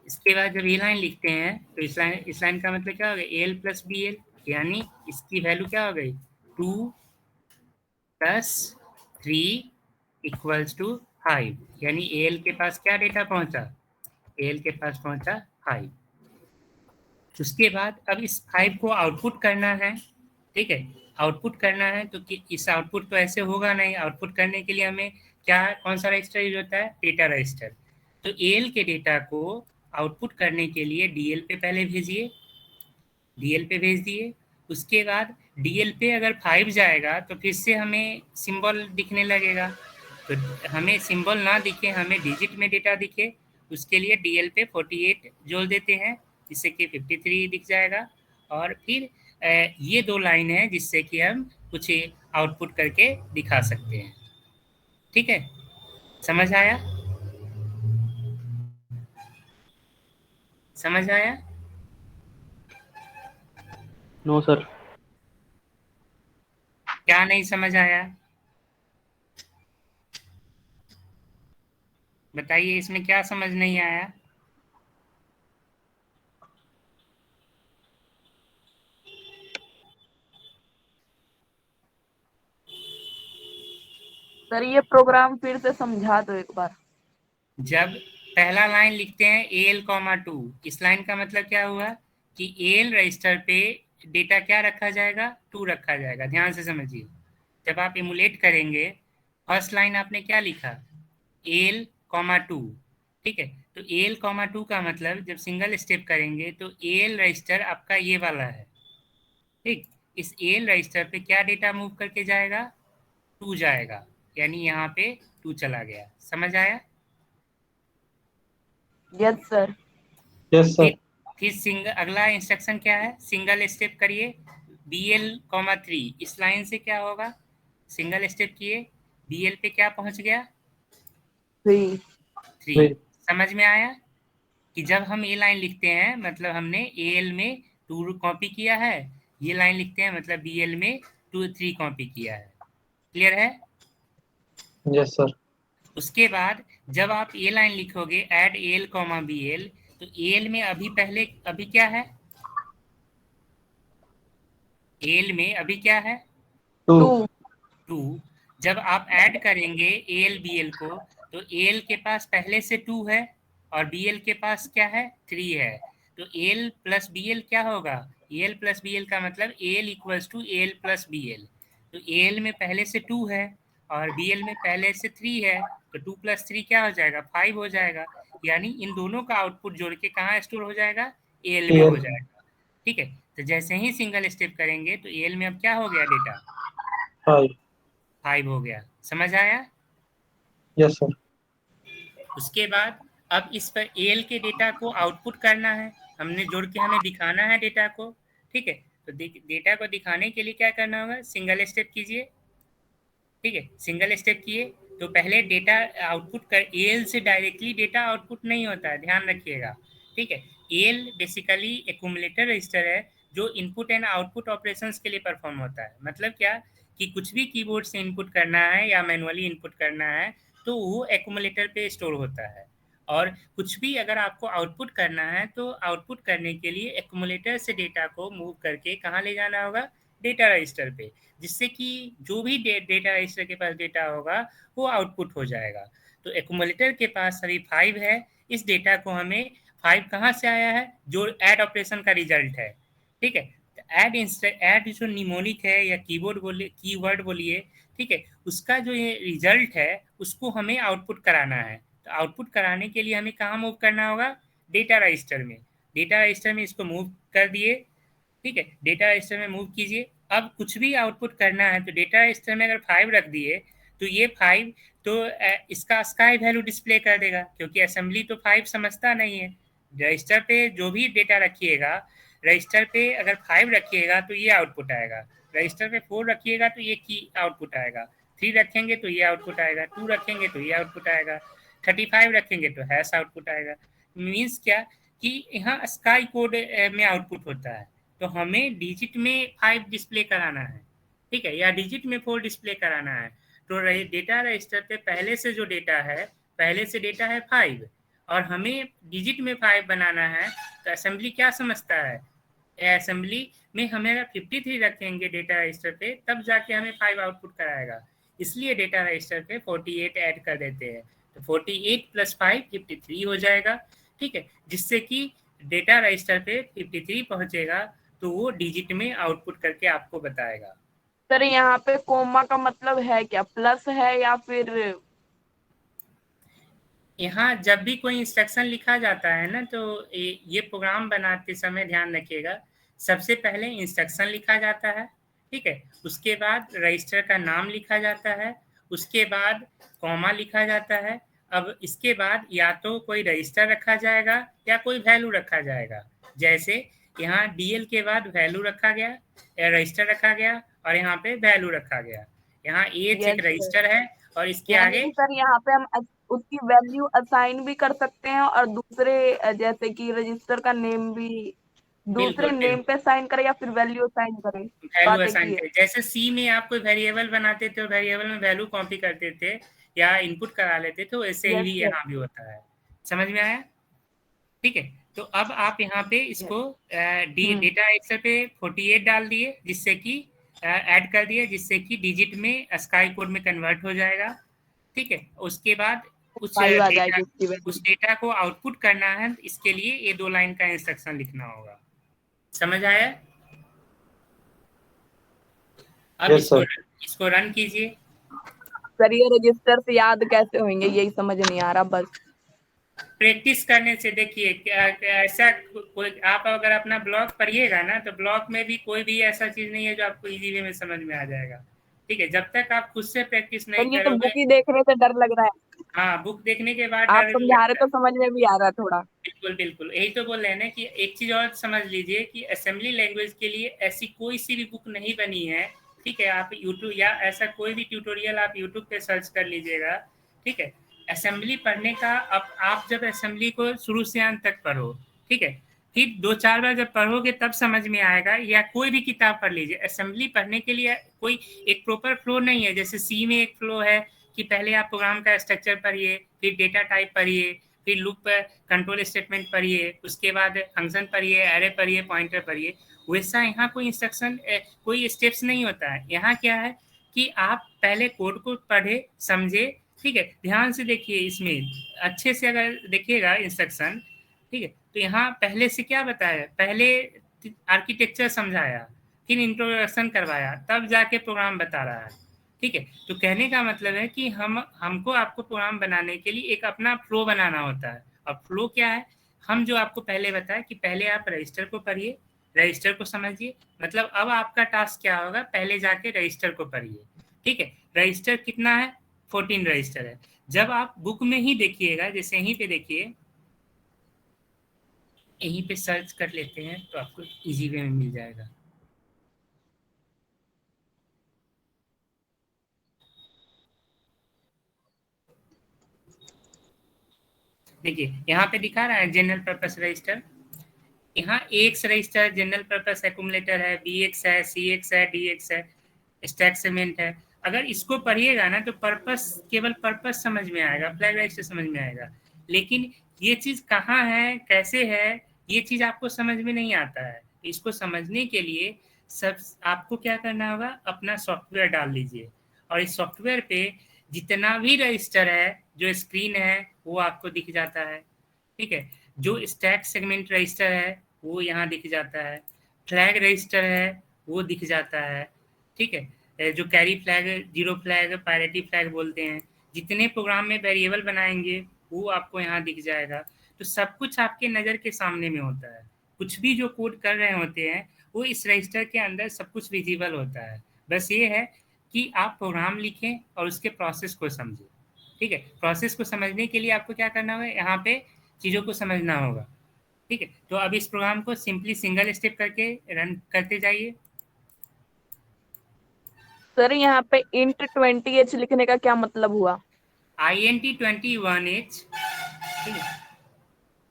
इसके बाद जब ये लाइन लिखते हैं तो इस लाइन का मतलब क्या हो गया, एल प्लस बी एल, यानी इसकी वैल्यू क्या हो गई, 2 + 3 = 5, यानी एल के पास क्या डेटा पहुंचा, एल के पास पहुंचा 5। उसके बाद अब इस 5 को आउटपुट करना है, ठीक है। आउटपुट करना है तो इस आउटपुट तो ऐसे होगा नहीं, आउटपुट करने के लिए हमें क्या, कौन सा रजिस्टर यूज होता है, डेटा रजिस्टर। तो एल के डेटा को आउटपुट करने के लिए डीएल पे पहले भेजिए, डीएल पे भेज दिए। उसके बाद डीएल पे अगर 5 जाएगा तो फिर से हमें सिंबल दिखने लगेगा, तो हमें सिंबल ना दिखे, हमें डिजिट में डेटा दिखे, उसके लिए डीएल पे 48 जोड़ देते हैं, जिससे कि 53 दिख जाएगा। और फिर ये 2 लाइन है जिससे कि हम कुछ आउटपुट करके दिखा सकते हैं, ठीक है। समझ आया, समझ आया। No sir. क्या नहीं समझ आया, बताइए, इसमें क्या समझ नहीं आया। सर ये प्रोग्राम फिर से समझा दो एक बार। जब पहला लाइन लिखते हैं एल कॉमा 2, इस लाइन का मतलब क्या हुआ कि एल रजिस्टर पे डेटा क्या रखा जाएगा, 2 रखा जाएगा। ध्यान से समझिए, जब आप इमुलेट करेंगे फर्स्ट लाइन आपने क्या लिखा, एल कॉमा 2, ठीक है। तो एल कॉमा 2 का मतलब जब सिंगल स्टेप करेंगे तो एल रजिस्टर आपका ये वाला है, ठीक। इस एल रजिस्टर पे क्या डेटा मूव करके जाएगा, 2 जाएगा, यानी यहाँ पे 2 चला गया। समझ आया। Yes sir. Yes sir. फिर अगला इंस्ट्रक्शन क्या है, सिंगल स्टेप करिए BL,3, इस लाइन से क्या होगा, सिंगल स्टेप किए, BL पे क्या पहुंच गया, 3। समझ में आया कि जब हम ये लाइन लिखते हैं मतलब हमने AL में 2 कॉपी किया है, ये लाइन लिखते हैं मतलब BL में 3 कॉपी किया है। क्लियर है। Yes sir. उसके बाद जब आप ये लाइन लिखोगे ऐड AL, BL, तो AL में अभी क्या है, AL में अभी क्या है, 2। जब आप ऐड करेंगे AL BL को तो AL के पास पहले से 2 है और BL के पास क्या है, 3 है। तो AL प्लस BL क्या होगा, AL प्लस BL का मतलब AL = AL प्लस BL। तो AL में पहले से 2 है और BL में पहले से 3 है, तो 2 + 3 क्या हो जाएगा, 5 हो जाएगा। यानी इन दोनों का आउटपुट जोड़ के कहाँ स्टोर हो जाएगा, एल में हो जाएगा। ठीक है, तो जैसे ही सिंगल स्टेप करेंगे तो एल में अब क्या हो गया, डेटा 5 हो गया। समझ आया? Yes sir. उसके बाद अब इस पर एल के डेटा को आउटपुट करना है, हमने जोड़ के हमें दिखाना है डेटा को। ठीक है, तो डेटा को दिखाने के लिए क्या करना होगा, सिंगल स्टेप कीजिए। ठीक है, सिंगल स्टेप किए तो पहले डेटा आउटपुट कर, एल से डायरेक्टली डेटा आउटपुट नहीं होता है, ध्यान रखिएगा। ठीक है, एल बेसिकली एक्यूमुलेटर रजिस्टर है जो इनपुट एंड आउटपुट ऑपरेशंस के लिए परफॉर्म होता है। मतलब क्या कि कुछ भी कीबोर्ड से इनपुट करना है या मैनुअली इनपुट करना है तो वो एक्यूमुलेटर पे स्टोर होता है, और कुछ भी अगर आपको आउटपुट करना है तो आउटपुट करने के लिए एक्यूमुलेटर से डेटा को मूव करके कहाँ ले जाना होगा, डेटा रजिस्टर पे, जिससे कि जो भी डेटा रजिस्टर के पास डेटा होगा वो आउटपुट हो जाएगा। तो एक्यूमुलेटर के पास अभी 5 है, इस डेटा को हमें 5 कहाँ से आया है, जो ऐड ऑपरेशन का रिजल्ट है। ठीक है, ऐड जो निमोनिक है या कीबोर्ड बोलिए, कीवर्ड बोलिए, ठीक है, उसका जो ये रिजल्ट है उसको हमें आउटपुट कराना है। तो आउटपुट कराने के लिए हमें कहाँ मूव करना होगा, डेटा रजिस्टर में। डेटा रजिस्टर में इसको मूव कर दिए। ठीक है, डेटा रजिस्टर में मूव कीजिए। अब कुछ भी आउटपुट करना है तो डेटा रजिस्टर में अगर 5 रख दिए तो ये 5 तो इसका स्काई वैल्यू डिस्प्ले कर देगा, क्योंकि असेंबली तो 5 समझता नहीं है। रजिस्टर पे जो भी डेटा रखिएगा, रजिस्टर पे अगर 5 रखिएगा तो ये आउटपुट आएगा, रजिस्टर पे 4 रखिएगा तो ये की आउटपुट आएगा, 3 रखेंगे तो ये आउटपुट आएगा, 2 रखेंगे तो ये आउटपुट आएगा, 35 रखेंगे तो हैश आउटपुट आएगा। मीन्स क्या कि यहाँ स्काई कोड में आउटपुट होता है, तो हमें डिजिट में 5 डिस्प्ले कराना है। ठीक है, या डिजिट में 4 डिस्प्ले कराना है। तो डेटा रजिस्टर पे पहले से जो डेटा है, पहले से डेटा है 5 और हमें डिजिट में 5 बनाना है। तो असेंबली क्या समझता है, असेंबली में हमें अगर 53 रखेंगे डेटा रजिस्टर पे तब जाके हमें 5 आउटपुट कराएगा, इसलिए डेटा रजिस्टर पे 48 ऐड कर देते हैं। तो 48 + 5 53 हो जाएगा। ठीक है, जिससे कि डेटा रजिस्टर पे 53 पहुंचेगा तो वो डिजिट में आउटपुट करके आपको बताएगा। सर यहाँ पे कोमा का मतलब है क्या, प्लस है या फिर? यहाँ जब भी कोई इंस्ट्रक्शन लिखा जाता है ना तो ये प्रोग्राम बनाते समय ध्यान रखिएगा, सबसे पहले इंस्ट्रक्शन लिखा जाता है। ठीक है, उसके बाद रजिस्टर का नाम लिखा जाता है, उसके बाद कॉमा लिखा जाता है। अब इसके बाद या तो कोई रजिस्टर रखा जाएगा या कोई वैल्यू रखा जाएगा। जैसे यहाँ डीएल के बाद वैल्यू रखा गया या रजिस्टर रखा गया और यहाँ पे वैल्यू रखा गया। यहाँ एज एक रजिस्टर है और इसके आगे सर यहाँ पे हम उसकी वैल्यू असाइन भी कर सकते हैं और दूसरे जैसे कि रजिस्टर का नेम भी दूसरे नेम पे असाइन करें या फिर वैल्यू असाइन करें। वैल्यू असाइन करें। जैसे सी में आप कोई वेरिएबल बनाते थे, वेरिएबल में वैल्यू कॉपी करते थे या इनपुट करा लेते थे, वैसे ही यहाँ भी होता है। समझ में आया? ठीक है, तो अब आप यहाँ पे इसको डेटा एक्सेल पे 48 डाल दिए, जिससे कि ऐड कर दिए, जिससे कि डिजिट में स्काई कोड में कन्वर्ट हो जाएगा। ठीक है, उसके बाद उस डेटा को आउटपुट करना है, इसके लिए ये 2 लाइन का इंस्ट्रक्शन लिखना होगा। समझ आया? अब इसको रन कीजिए। सर ये रजिस्टर से याद कैसे होंगे, यही समझ नहीं आ रहा। बस प्रैक्टिस करने से देखिए ऐसा कोई, आप अगर अपना ब्लॉग पढ़िएगा ना तो ब्लॉग में भी कोई भी ऐसा चीज नहीं है जो आपको इजी वे में समझ में आ जाएगा। ठीक है, जब तक आप खुद से प्रैक्टिस नहीं करोगे। तो बुक ही देखने से डर लग रहा है। हाँ, बुक देखने के बाद आप समझा रहे तो समझ में भी आ रहा है थोड़ा। बिल्कुल बिल्कुल, यही तो बोल रहे हैं ना कि एक चीज और समझ लीजिए कि असेंबली लैंग्वेज के लिए ऐसी कोई सी भी बुक नहीं बनी है। ठीक है, आप यूट्यूब या ऐसा कोई भी ट्यूटोरियल आप यूट्यूब पे सर्च कर लीजिएगा। ठीक है, असेंबली पढ़ने का, अब आप जब असेंबली को शुरू से अंत तक पढ़ो, ठीक है, फिर 2-4 बार जब पढ़ोगे तब समझ में आएगा। या कोई भी किताब पढ़ लीजिए, असेंबली पढ़ने के लिए कोई एक प्रॉपर फ्लो नहीं है। जैसे सी में एक फ्लो है कि पहले आप प्रोग्राम का स्ट्रक्चर पढ़िए, फिर डेटा टाइप पढ़िए, फिर लूप पर कंट्रोल स्टेटमेंट पढ़िए, उसके बाद फंक्शन पढ़िए, एरे पढ़िए, पॉइंटर पढ़िए। वैसा यहाँ कोई इंस्ट्रक्शन, कोई स्टेप्स नहीं होता है। यहाँ क्या है कि आप पहले कोड को पढ़े, समझे। ठीक है, ध्यान से देखिए, इसमें अच्छे से अगर देखिएगा इंस्ट्रक्शन, ठीक है, तो यहाँ पहले से क्या बताया, पहले आर्किटेक्चर समझाया, फिर इंट्रोडक्शन करवाया, तब जाके प्रोग्राम बता रहा है। ठीक है, तो कहने का मतलब है कि हमको आपको प्रोग्राम बनाने के लिए एक अपना फ्लो बनाना होता है। अब फ्लो क्या है, हम जो आपको पहले बताया कि पहले आप रजिस्टर को पढ़िए, रजिस्टर को समझिए, मतलब अब आपका टास्क क्या होगा, पहले जाके रजिस्टर को पढ़िए। ठीक है, रजिस्टर कितना है, 14 रजिस्टर है। जब आप बुक में ही देखिएगा, जैसे यहीं पे देखिए, यहीं पे सर्च कर लेते हैं तो आपको इजी वे में मिल जाएगा। देखिए यहाँ पे दिखा रहा है जनरल पर्पस रजिस्टर, यहाँ x register general purpose accumulator है, बी एक्स है, सी एक्स है, डी एक्स है, स्टैक सेगमेंट है। अगर इसको पढ़िएगा ना तो पर्पस, केवल पर्पस समझ में आएगा, फ्लैग रजिस्टर समझ में आएगा, लेकिन ये चीज कहाँ है, कैसे है, ये चीज आपको समझ में नहीं आता है। इसको समझने के लिए सब आपको क्या करना होगा, अपना सॉफ्टवेयर डाल लीजिए, और इस सॉफ्टवेयर पे जितना भी रजिस्टर है, जो स्क्रीन है वो आपको दिख जाता है। ठीक है, जो स्टैक सेगमेंट रजिस्टर है वो यहाँ दिख जाता है, फ्लैग रजिस्टर है वो दिख जाता है। ठीक है, जो carry flag, zero flag, parity flag बोलते हैं, जितने प्रोग्राम में वेरिएबल बनाएंगे वो आपको यहाँ दिख जाएगा। तो सब कुछ आपके नज़र के सामने में होता है, कुछ भी जो कोड कर रहे होते हैं वो इस रजिस्टर के अंदर सब कुछ विजिबल होता है। बस ये है कि आप प्रोग्राम लिखें और उसके प्रोसेस को समझें। ठीक है, प्रोसेस को समझने के लिए आपको क्या करना होगा, यहाँ पे चीज़ों को समझना होगा। ठीक है, तो अब इस प्रोग्राम को सिंपली सिंगल स्टेप करके रन करते जाइए। सर यहाँ पे int 20h लिखने का क्या मतलब हुआ? INT 21H, ठीक है,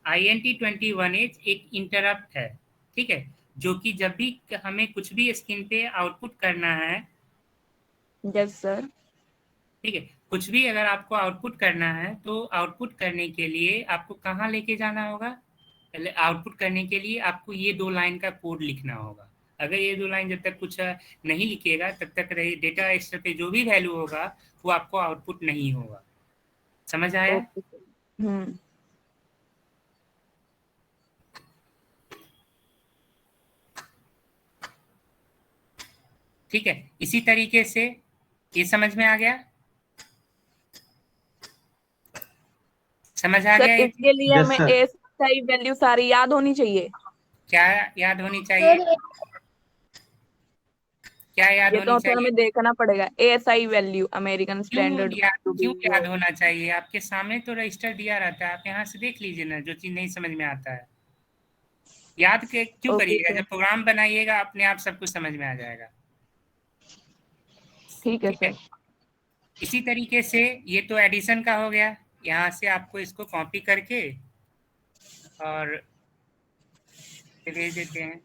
INT 21H एक इंटरप्ट है। ठीक है, जो कि जब भी हमें कुछ भी स्क्रीन पे आउटपुट करना है, यस सर। ठीक है, कुछ भी अगर आपको आउटपुट करना है तो आउटपुट करने के लिए आपको कहाँ लेके जाना होगा, पहले आउटपुट करने के लिए आपको ये 2 लाइन का कोड लिखना होगा। अगर ये 2 लाइन जब तक कुछ नहीं लिखिएगा तब तक डेटा रजिस्टर पे जो भी वैल्यू होगा वो आपको आउटपुट नहीं होगा। समझ आया? Okay sir. ठीक है, इसी तरीके से ये समझ में आ गया, समझ आ सर गया ये? इसके लिए Yes, हमें sir. ASI वैल्यू सारी याद होनी चाहिए? क्या याद होनी चाहिए, क्या याद ये तो होनी फिर चाहिए? हमें देखना पड़ेगा ASI वैल्यू, अमेरिकन स्टैंडर्ड। क्यों याद होना चाहिए? आपके सामने तो रजिस्टर दिया रहता है, आप यहाँ से देख लीजिए ना, जो चीज नहीं समझ में आता है याद के क्यों ओके करिएगा, सर, जब प्रोग्राम बनाइएगा अपने आप सब कुछ समझ में आ जाएगा। ठीक है ठीक है, सर। इसी तरीके से ये तो एडिशन का हो गया, यहाँ से आपको इसको कॉपी करके और भेज देते हैं।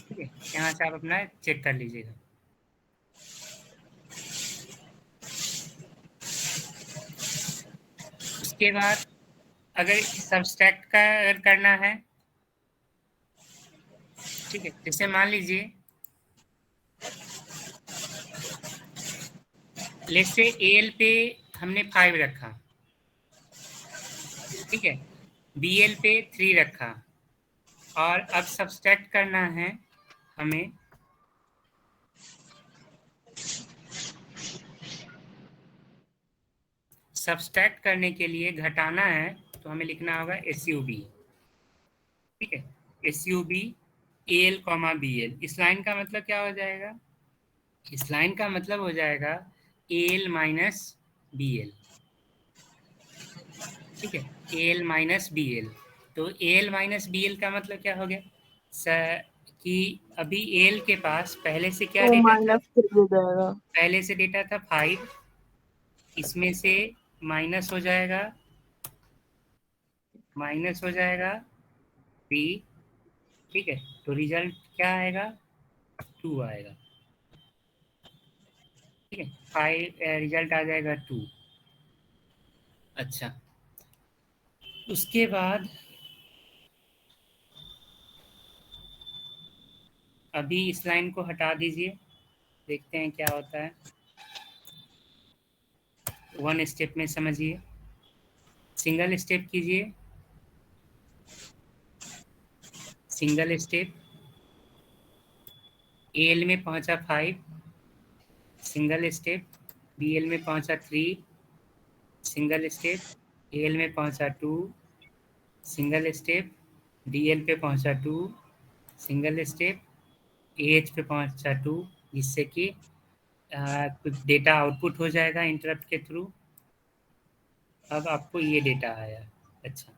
ठीक है, यहाँ से आप अपना चेक कर लीजिएगा। उसके बाद अगर सबस्ट्रैक्ट का अगर करना है, ठीक है, जैसे मान लीजिए लेट्स से एल पे हमने 5 रखा, ठीक है, बीएल पे 3 रखा, और अब सबस्ट्रैक्ट करना है हमें, सबस्ट्रैक्ट करने के लिए घटाना है तो हमें लिखना होगा SUB। ठीक है, SUB AL, BL। इस लाइन का मतलब क्या हो जाएगा, इस लाइन का मतलब हो जाएगा AL माइनस BL। ठीक है, AL माइनस BL। तो AL माइनस BL का मतलब क्या हो गया कि अभी AL के पास पहले से क्या 2 डेटा था, माइनस 3 हो जाएगा। पहले से डेटा था 5, इसमें से माइनस हो जाएगा, माइनस हो जाएगा 3। ठीक है, तो रिजल्ट क्या आएगा, 2 आएगा। ठीक है, 5 रिजल्ट आ जाएगा 2। अच्छा, उसके बाद अभी इस लाइन को हटा दीजिए, देखते हैं क्या होता है। 1 स्टेप में समझिए, सिंगल स्टेप कीजिए, सिंगल स्टेप, AL में पहुंचा 5, सिंगल स्टेप, BL में पहुंचा 3, सिंगल स्टेप, AL में पहुंचा 2, सिंगल स्टेप, DL पे पहुंचा 2, सिंगल स्टेप, AH पे पहुंचा 2, जिससे कि कुछ डेटा आउटपुट हो जाएगा इंटरप्ट के थ्रू। अब आपको ये डेटा आया। अच्छा,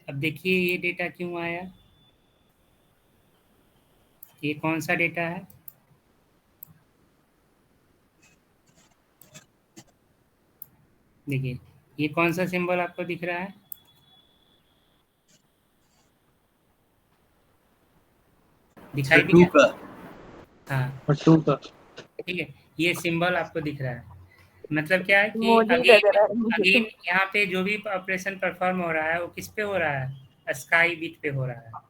अब देखिए ये डेटा क्यों आया, ये कौन सा डेटा है? देखिए ये कौन सा सिंबल आपको दिख रहा है? दिखाई टू दिया? का हाँ, और टू का ठीक है, ये सिंबल आपको दिख रहा है। मतलब क्या है कि इमोजी लग अगेन रहा है मुझे तो। अगेन यहाँ पे जो भी ऑपरेशन परफॉर्म हो रहा है वो किस पे हो रहा है? स्काई बिट पे हो रहा है।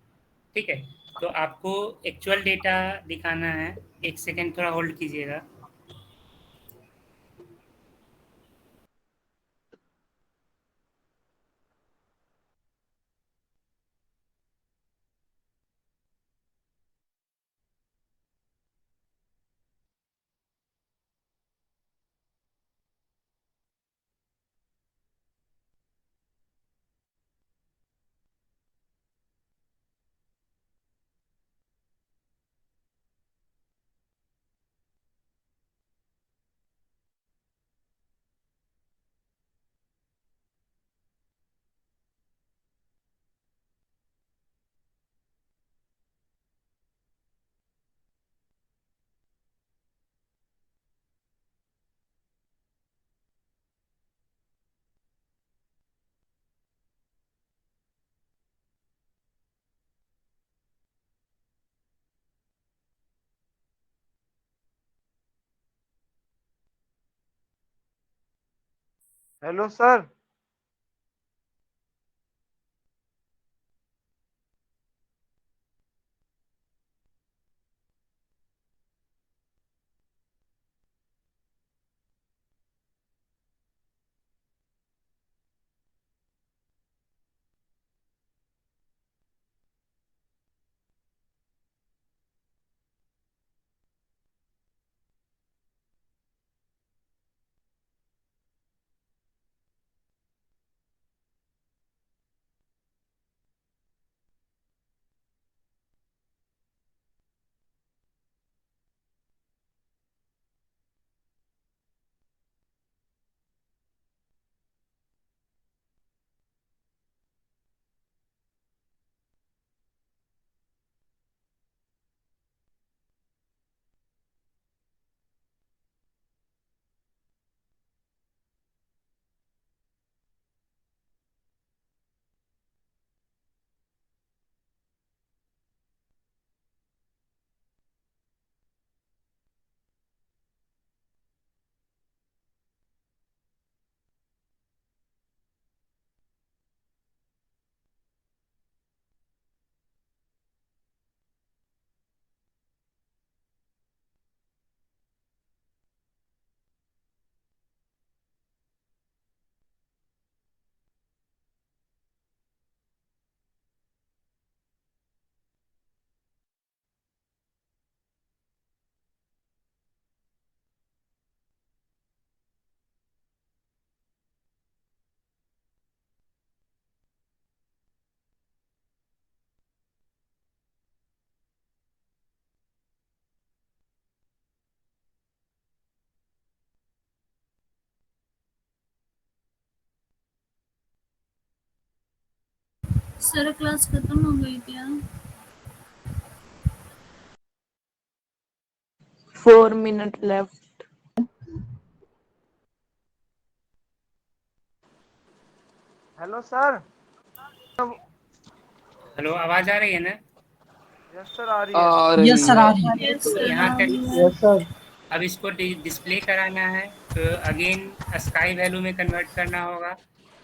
ठीक है, तो आपको एक्चुअल डेटा दिखाना है। एक सेकेंड थोड़ा होल्ड कीजिएगा। Hello sir. सर क्लास खत्म हो गई क्या? 4 minutes left. Hello sir. Hello, आवाज आ रही है ना? यस सर, आ रही है। आ रही यस सर आ है। रही है। यस सर यहाँ आ तक रही है। Yes sir. अब इसको डिस्प्ले कराना है तो अगेन स्काई वैल्यू में कन्वर्ट करना होगा।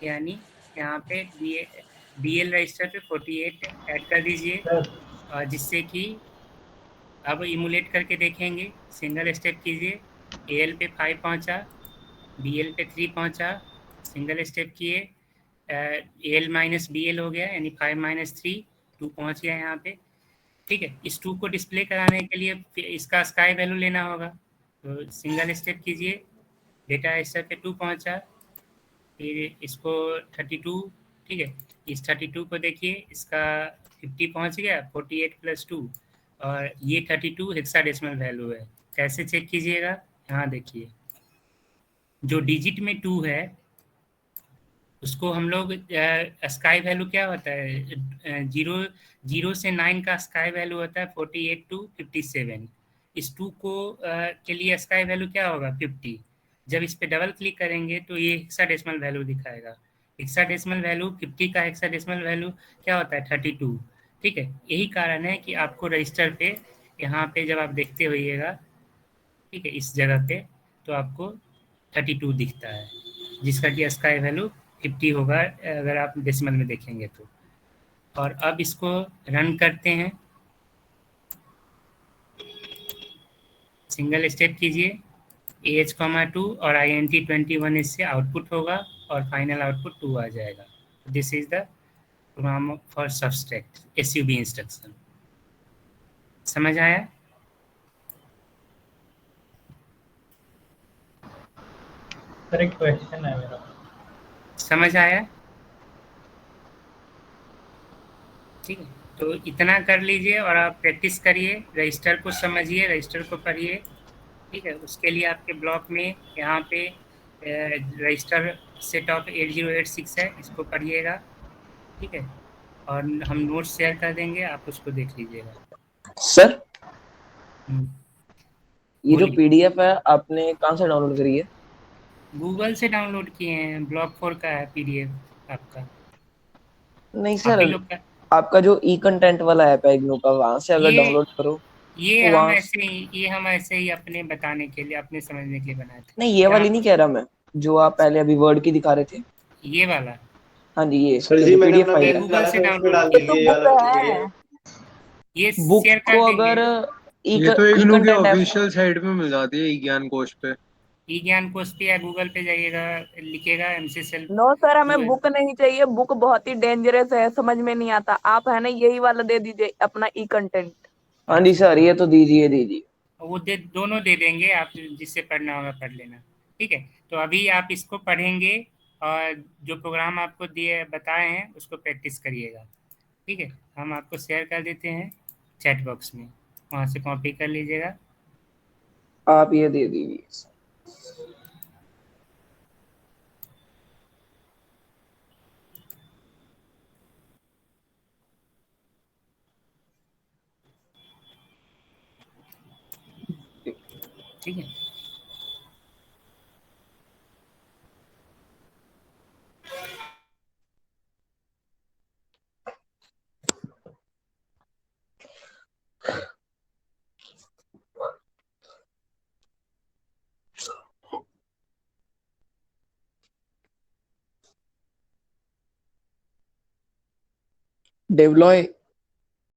यानी यहाँ पे DL रजिस्टर पे 48 ऐड कर दीजिए, और जिससे कि अब इमुलेट करके देखेंगे। सिंगल स्टेप कीजिए, AL पे 5 पहुंचा, BL पे 3 पहुंचा, सिंगल स्टेप किए, AL माइनस BL हो गया, यानी 5 माइनस 3 2 पहुंच गया यहाँ पे। ठीक है, इस 2 को डिस्प्ले कराने के लिए फिर इसका स्काई वैल्यू लेना होगा। तो सिंगल स्टेप कीजिए, डेटा रजिस्टर पे 2 पहुंचा, फिर इसको 32, ठीक है, इस 32 को देखिए, इसका 50 पहुंच गया, 48 + 2, और ये 32 हेक्साडेसिमल वैल्यू है। कैसे चेक कीजिएगा, यहाँ देखिए, जो डिजिट में 2 है उसको हम लोग स्काई वैल्यू क्या होता है, 0 से 9 का स्काई वैल्यू होता है 48 to 57। इस 2 को के लिए स्काई वैल्यू क्या होगा, 50। जब इस पे डबल क्लिक करेंगे तो ये हेक्साडेसिमल वैल्यू दिखाएगा। हेक्साडेसिमल वैल्यू 50 का हेक्साडेसिमल वैल्यू क्या होता है, 32। ठीक है, यही कारण है कि आपको रजिस्टर पे यहाँ पे जब आप देखते होइएगा, ठीक है, इस जगह पे तो आपको 32 दिखता है, जिसका कि स्काई वैल्यू 50 होगा अगर आप डेसिमल में देखेंगे तो। और अब इसको रन करते हैं, सिंगल स्टेप कीजिए, AH, 2 और INT 21 इससे आउटपुट होगा और फाइनल आउटपुट 2 आ जाएगा। This is the program for subtract SUB instruction. समझ आया? सर एक क्वेश्चन है मेरा। समझ आया? ठीक है, तो इतना कर लीजिए और आप प्रैक्टिस करिए, रजिस्टर को समझिए, रजिस्टर को पढ़िए। ठीक है, उसके लिए आपके ब्लॉक में यहाँ पे रजिस्टर सेट ऑफ 8086 है, इसको पढ़िएगा। ठीक है, और हम नोट्स शेयर कर देंगे, आप उसको देख लीजिएगा। सर हम्म, ये जो बोलिए। पीडीएफ है आपने कहाँ से डाउनलोड करी है? गूगल से डाउनलोड किए हैं, ब्लॉक 4 का है PDF आपका। नहीं आप सर, ही लोग का आपका जो ई कंटेंट वाला ऐप है इग्नू का, वहां से अगर ये डाउनलोड करो ये तो हम वहां। ऐसे ही ये हम ऐसे ही अपने बताने के लिए, अपने समझने के लिए बनाए थे। नहीं, ये जहाँ वाली नहीं कह रहा मैं, जो आप पहले अभी वर्ड की दिखा रहे थे। ये वाला हाँ जी, ये सर जी मैंने पीडीएफ अपना ये फाइल है। बैलेंस गूगल डाला से था, इसमें डाउनलोड डाल ये किए तो हैं, दीजिए ये बुक वाला है। ये। ये बुक शेयर कर को देंगे। अगर ये तो ई इग्नू के कंटेंट ऐप। ऑफिशियल साइट पे मिल जाती है, ज्ञान कोश पे। ई ज्ञान कोश पे या गूगल पे जाइएगा, लिखेगा MC सेल्फ। नो सर, हमें बुक नहीं चाहिए, बुक बहुत ही डेंजरस है, समझ में नहीं आता। आप है ना यही वाला दे दीजिए, अपना ई कंटेंट। हाँ जी सर, ये तो दीजिए दीजिए। वो दोनों दे देंगे, आप जिससे पढ़ना होगा पढ़ लेना। ठीक है, तो अभी आप इसको पढ़ेंगे और जो प्रोग्राम आपको दिए बताए हैं उसको प्रैक्टिस करिएगा। ठीक है, हम आपको शेयर कर देते हैं चैट बॉक्स में, वहाँ से कॉपी कर लीजिएगा। आप ये दे दीजिए। ठीक है, डेवलॉय